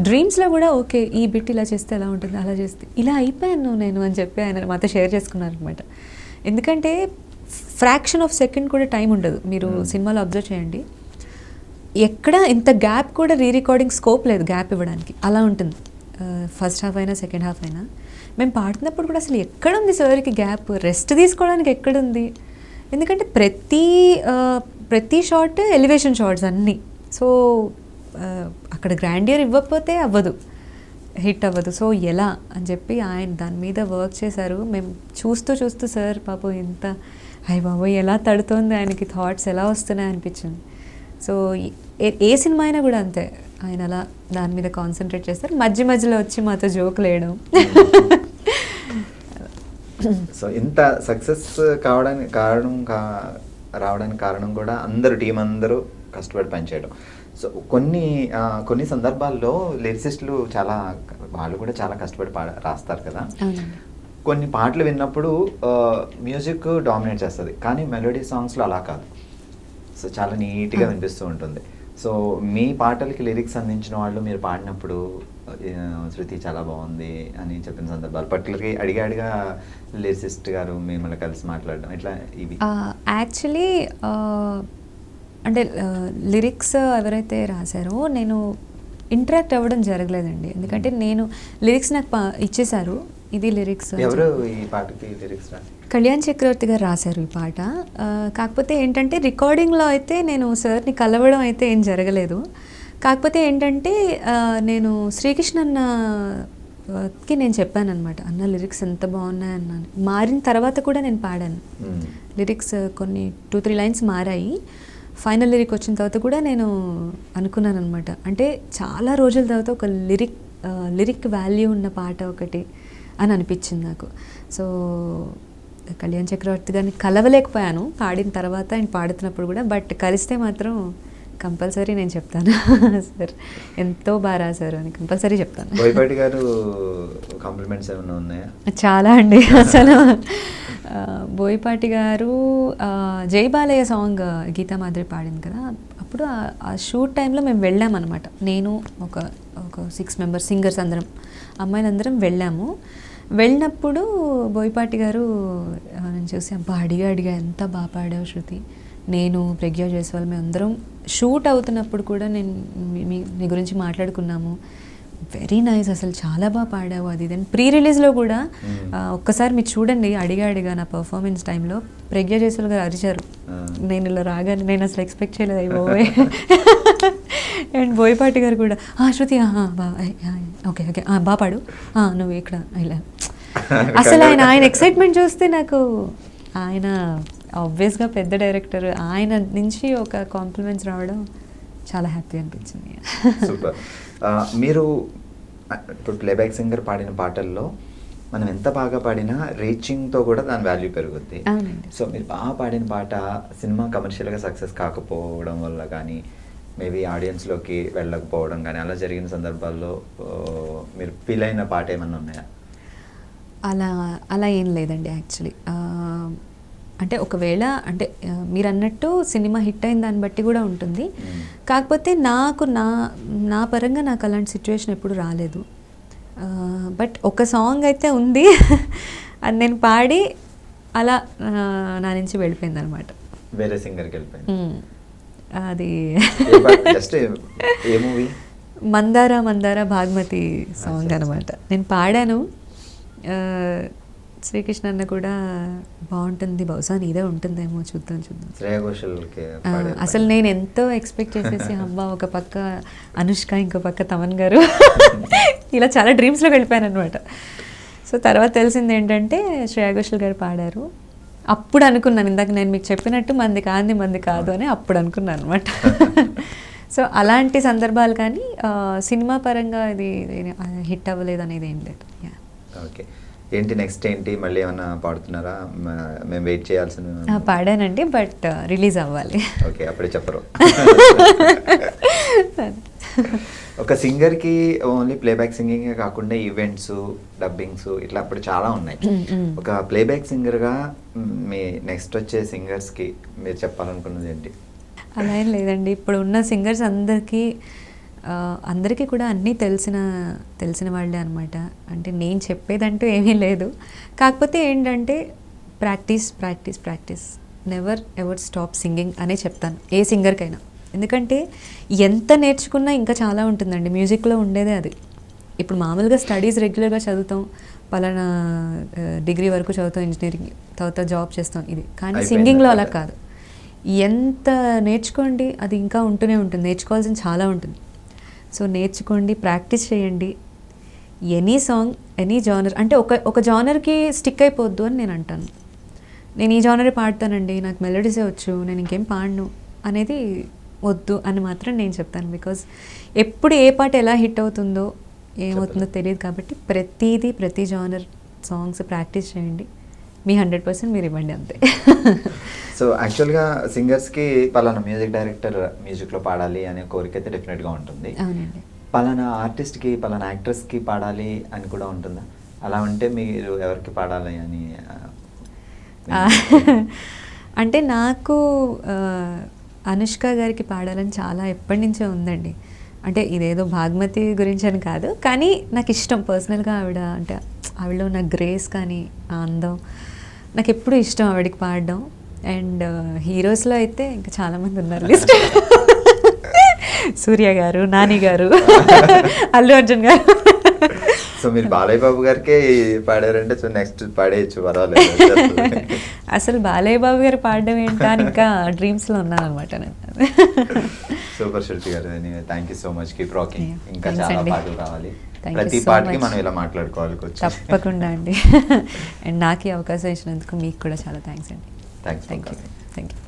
డ్రీమ్స్లో కూడా ఓకే ఈ బిట్ ఇలా చేస్తే ఎలా ఉంటుంది, అలా చేస్తే ఇలా అయిపోయాను నేను అని చెప్పి ఆయన మాతో షేర్ చేసుకున్నారనమాట. ఎందుకంటే ఫ్రాక్షన్ ఆఫ్ సెకండ్ కూడా టైం ఉండదు. మీరు సినిమాలో అబ్జర్వ్ చేయండి, ఎక్కడ ఇంత గ్యాప్ కూడా రీ రికార్డింగ్ స్కోప్ లేదు గ్యాప్ ఇవ్వడానికి, అలా ఉంటుంది. ఫస్ట్ హాఫ్ అయినా సెకండ్ హాఫ్ అయినా మేము పాడుతున్నప్పుడు కూడా అసలు ఎక్కడుంది సార్కి గ్యాప్, రెస్ట్ తీసుకోవడానికి ఎక్కడుంది? ఎందుకంటే ప్రతి షాట్ ఎలివేషన్ షాట్స్ అన్నీ. సో అక్కడ గ్రాండియర్ ఇవ్వకపోతే అవ్వదు, హిట్ అవ్వదు. సో ఎలా అని చెప్పి ఆయన దాని మీద వర్క్ చేశారు. మేము చూస్తూ సార్ పాపం ఎంత అయ్య బాబోయ్ ఎలా తడుతోంది, ఆయనకి థాట్స్ ఎలా వస్తున్నాయి అనిపించింది. సో ఏ సినిమా అయినా కూడా అంతే, ఆయన అలా దాని మీద కాన్సన్ట్రేట్ చేస్తారు. మధ్యలో వచ్చి మాతో జోకులు వేయడం. సో ఇంత సక్సెస్ రావడానికి కారణం కూడా అందరూ టీం అందరూ కష్టపడి పనిచేయడం. సో కొన్ని సందర్భాల్లో లిరిసిస్టులు వాళ్ళు కూడా చాలా కష్టపడి రాస్తారు కదా. కొన్ని పాటలు విన్నప్పుడు మ్యూజిక్ డామినేట్ చేస్తుంది, కానీ మెలోడీ సాంగ్స్లో అలా కాదు. సో చాలా నీట్గా వినిపిస్తూ ఉంటుంది. సో మీ పాటలకి లిరిక్స్ అందించిన వాళ్ళు మీరు పాడినప్పుడు శృతి చాలా బాగుంది అని చెప్పిన సందర్భాలు, పర్టికులర్గా అడిగా లిరిసిస్ట్ గారు మిమ్మల్ని కలిసి మాట్లాడడం ఇట్లా ఇవి? యాక్చువల్లీ అంటే లిరిక్స్ ఎవరైతే రాశారో నేను ఇంటరాక్ట్ అవ్వడం జరగలేదండి. ఎందుకంటే నేను లిరిక్స్ నాకు ఇచ్చేశారు, ఇది లిరిక్స్. ఎవరు ఈ పాటకి లిరిక్స్ రాశారు? కళ్యాణ్ చక్రవర్తి గారు రాశారు ఈ పాట. కాకపోతే ఏంటంటే రికార్డింగ్లో అయితే నేను సార్ని కలవడం అయితే ఏం జరగలేదు. కాకపోతే ఏంటంటే నేను శ్రీకృష్ణ అన్నకి నేను చెప్పాను అనమాట, అన్న లిరిక్స్ ఎంత బాగున్నాయి అన్నాను. మారిన తర్వాత కూడా నేను పాడాను లిరిక్స్, కొన్ని 2-3 లైన్స్ మారాయి. ఫైనల్ లిరిక్ వచ్చిన తర్వాత కూడా నేను అనుకున్నాను అనమాట, అంటే చాలా రోజుల తర్వాత ఒక లిరిక్ వాల్యూ ఉన్న పాట ఒకటి అని అనిపించింది నాకు. సో కళ్యాణ్ చక్రవర్తి గారిని కలవలేకపోయాను పాడిన తర్వాత, ఆయన పాడుతున్నప్పుడు కూడా. బట్ కలిస్తే మాత్రం కంపల్సరీ నేను చెప్తాను సార్ ఎంతో బాగా రాశారు అని కంపల్సరీ చెప్తాను. బోయపాటి గారు కాంప్లిమెంట్స్ ఏమైనా ఉన్నాయా? చాలా అండి. అసలు బోయపాటి గారు జై బాలయ్య సాంగ్ గీతా మాధురి పాడింది కదా, అప్పుడు ఆ షూట్ టైంలో మేము వెళ్ళామన్నమాట. నేను ఒక 6 మెంబర్స్ సింగర్స్ అందరం, అమ్మాయిలందరం వెళ్ళాము. వెళ్ళినప్పుడు బోయపాటి గారు నేను చూసి అబ్బా అడిగా ఎంత బాగా పాడావు శృతి, నేను ప్రజ్ఞా జైస్వాల్ మేము అందరం షూట్ అవుతున్నప్పుడు కూడా నేను మీ గురించి మాట్లాడుకున్నాము, వెరీ నైస్ అసలు చాలా బాగా పాడావు అది ఇది. ప్రీ రిలీజ్లో కూడా ఒక్కసారి మీరు చూడండి, అడిగా నా పర్ఫార్మెన్స్ టైంలో ప్రజ్ఞా జైస్వాల్ గారు అరిచారు. నేను ఇలా రాగానే నేను అసలు ఎక్స్పెక్ట్ చేయలేదు, అయిపోయి. అండ్ బోయపాటి గారు కూడా శృతి ఓకే బాగా పాడు, నువ్వు ఇక్కడ ఇలా. అసలు ఆయన ఎక్సైట్మెంట్ చూస్తే నాకు, ఆయన ఆబ్వియస్గా పెద్ద డైరెక్టర్, ఆయన నుంచి ఒక కాంప్లిమెంట్స్ రావడం చాలా హ్యాపీ అనిపించింది. సూపర్. మీరు ఇప్పుడు ప్లేబ్యాక్ సింగర్ పాడిన పాటల్లో మనం ఎంత బాగా పాడినా రీచింగ్తో కూడా దాని వాల్యూ పెరుగుద్ది. సో మీరు బాగా పాడిన పాట సినిమా కమర్షియల్గా సక్సెస్ కాకపోవడం వల్ల కానీ, మేబీ ఆడియన్స్లోకి వెళ్ళకపోవడం కానీ, అలా జరిగిన సందర్భాల్లో మీరు ఫీల్ అయిన పాట ఏమన్నా ఉన్నాయా? అలా ఏం లేదండి యాక్చువల్లీ. అంటే ఒకవేళ అంటే మీరు అన్నట్టు సినిమా హిట్ అయిన దాన్ని బట్టి కూడా ఉంటుంది. కాకపోతే నా పరంగా నాకు అలాంటి సిచ్యువేషన్ ఎప్పుడు రాలేదు. బట్ ఒక సాంగ్ అయితే ఉంది, అది నేను పాడి అలా నా నుంచి వెళ్ళిపోయింది అనమాట, వేరే సింగర్కి వెళ్ళిపోయింది. అది ఏ మూవీ? మందార భాగ్మతి సాంగ్ అనమాట. నేను పాడాను, శ్రీకృష్ణ అన్న కూడా బాగుంటుంది, బహుశా నీదే ఉంటుందేమో, చూద్దాం. శ్రేయా ఘోషల్కి అసలు నేను ఎంతో ఎక్స్పెక్ట్ చేసేసి అబ్బా ఒక పక్క అనుష్క, ఇంకో పక్క తమన్ గారు, ఇలా చాలా డ్రీమ్స్లోకి వెళ్ళిపోయాను అనమాట. సో తర్వాత తెలిసింది ఏంటంటే శ్రేయా ఘోషల్ గారు పాడారు. అప్పుడు అనుకున్నాను, ఇందాక నేను మీకు చెప్పినట్టు మంది కాదు అని అప్పుడు అనుకున్నాను అనమాట. సో అలాంటి సందర్భాలు కానీ సినిమా పరంగా ఇది హిట్ అవ్వలేదు అనేది ఏం లేదు. ఓకే, ఏంటి నెక్స్ట్ ఏంటి, మళ్ళీ ఏమన్నా పాడుతున్నారా? మేము వెయిట్ చేయాల్సిన? పాడానండి, బట్ రిలీజ్ అవ్వాలి. ఓకే, అప్పుడే చెప్పరు. ఒక సింగర్కి ఓన్లీ ప్లేబ్యాక్ సింగింగే కాకుండా ఈవెంట్స్, డబ్బింగ్స్ ఇట్లా అప్పుడు చాలా ఉన్నాయి. ఒక ప్లేబ్యాక్ సింగర్గా మీ నెక్స్ట్ వచ్చే సింగర్స్కి మీరు చెప్పాలనుకున్నది ఏంటి? అలా ఏం లేదండి, ఇప్పుడు ఉన్న సింగర్స్ అందరికీ కూడా అన్నీ తెలిసిన వాళ్ళే అనమాట. అంటే నేను చెప్పేదంటూ ఏమీ లేదు. కాకపోతే ఏంటంటే practice, never ever stop singing అనే చెప్తాను ఏ సింగర్కైనా. ఎందుకంటే ఎంత నేర్చుకున్నా ఇంకా చాలా ఉంటుందండి, మ్యూజిక్లో ఉండేదే అది. ఇప్పుడు మామూలుగా స్టడీస్ రెగ్యులర్గా చదువుతాం, పలానా డిగ్రీ వరకు చదువుతాం, ఇంజనీరింగ్ తర్వాత జాబ్ చేస్తాం, ఇది. కానీ అయిపోయింది సింగింగ్లో అలా అక్కడ. కాదు. ఎంత నేర్చుకోండి అది ఇంకా ఉంటూనే ఉంటుంది, నేర్చుకోవాల్సింది చాలా ఉంటుంది. సో నేర్చుకోండి, ప్రాక్టీస్ చేయండి. ఎనీ సాంగ్, ఎనీ జానర్, అంటే ఒక జానర్కి స్టిక్ అయిపోద్దు అని నేను అంటాను. నేను ఈ జానరే పాడతానండి, నాకు మెలోడీసే వచ్చు, నేను ఇంకేం పాడను అనేది వద్దు అని మాత్రం నేను చెప్తాను. బికాజ్ ఎప్పుడు ఏ పాట ఎలా హిట్ అవుతుందో ఏమవుతుందో తెలియదు కాబట్టి ప్రతి జానర్ సాంగ్స్ ప్రాక్టీస్ చేయండి. మీ 100% మీరు ఇవ్వండి, అంతే. సో యాక్చువల్గా సింగర్స్కి పలానా మ్యూజిక్ డైరెక్టర్ మ్యూజిక్లో పాడాలి అనే కోరిక అయితే డెఫినెట్గా ఉంటుంది. అవునండి. పలానా ఆర్టిస్ట్కి పలానా యాక్ట్రెస్కి పాడాలి అని కూడా ఉంటుందా? అలా ఉంటే మీరు ఎవరికి పాడాలి అని అంటే నాకు అనుష్క గారికి పాడాలని చాలా ఎప్పటి నుంచో ఉందండి. అంటే ఇదేదో భాగ్మతి గురించి అని కాదు, కానీ నాకు ఇష్టం పర్సనల్గా ఆవిడ, అంటే ఆవిడలో ఉన్న గ్రేస్ కానీ ఆ అందం నాకు ఎప్పుడూ ఇష్టం ఆవిడకి పాడడం. అండ్ హీరోస్లో అయితే ఇంకా చాలామంది ఉన్నారు లిస్ట్. సూర్య గారు, నాని గారు, అల్లు అర్జున్ గారు. సో మీరు బాలయ్య బాబు గారికే పాడారంటే సో నెక్స్ట్ పాడేయచ్చు, పర్వాలేదు. అసలు బాలయ్య బాబు గారు పాడడం ఏంటా అని ఇంకా డ్రీమ్స్లో ఉన్నాను అనమాట నేను. సూపర్ శృతి గారు, thank you so much, keep rocking. ఇంకా Thanks చాలా అండి. పాటలు రావాలి, Thank you ప్రతి so పాటకి much. మనం ఇలా మాట్లాడుకోవాలి. తప్పకుండా అండి. అండ్ నాకు ఈ అవకాశం ఇచ్చినందుకు మీకు కూడా చాలా థ్యాంక్స్ అండి. థ్యాంక్స్. Thank you.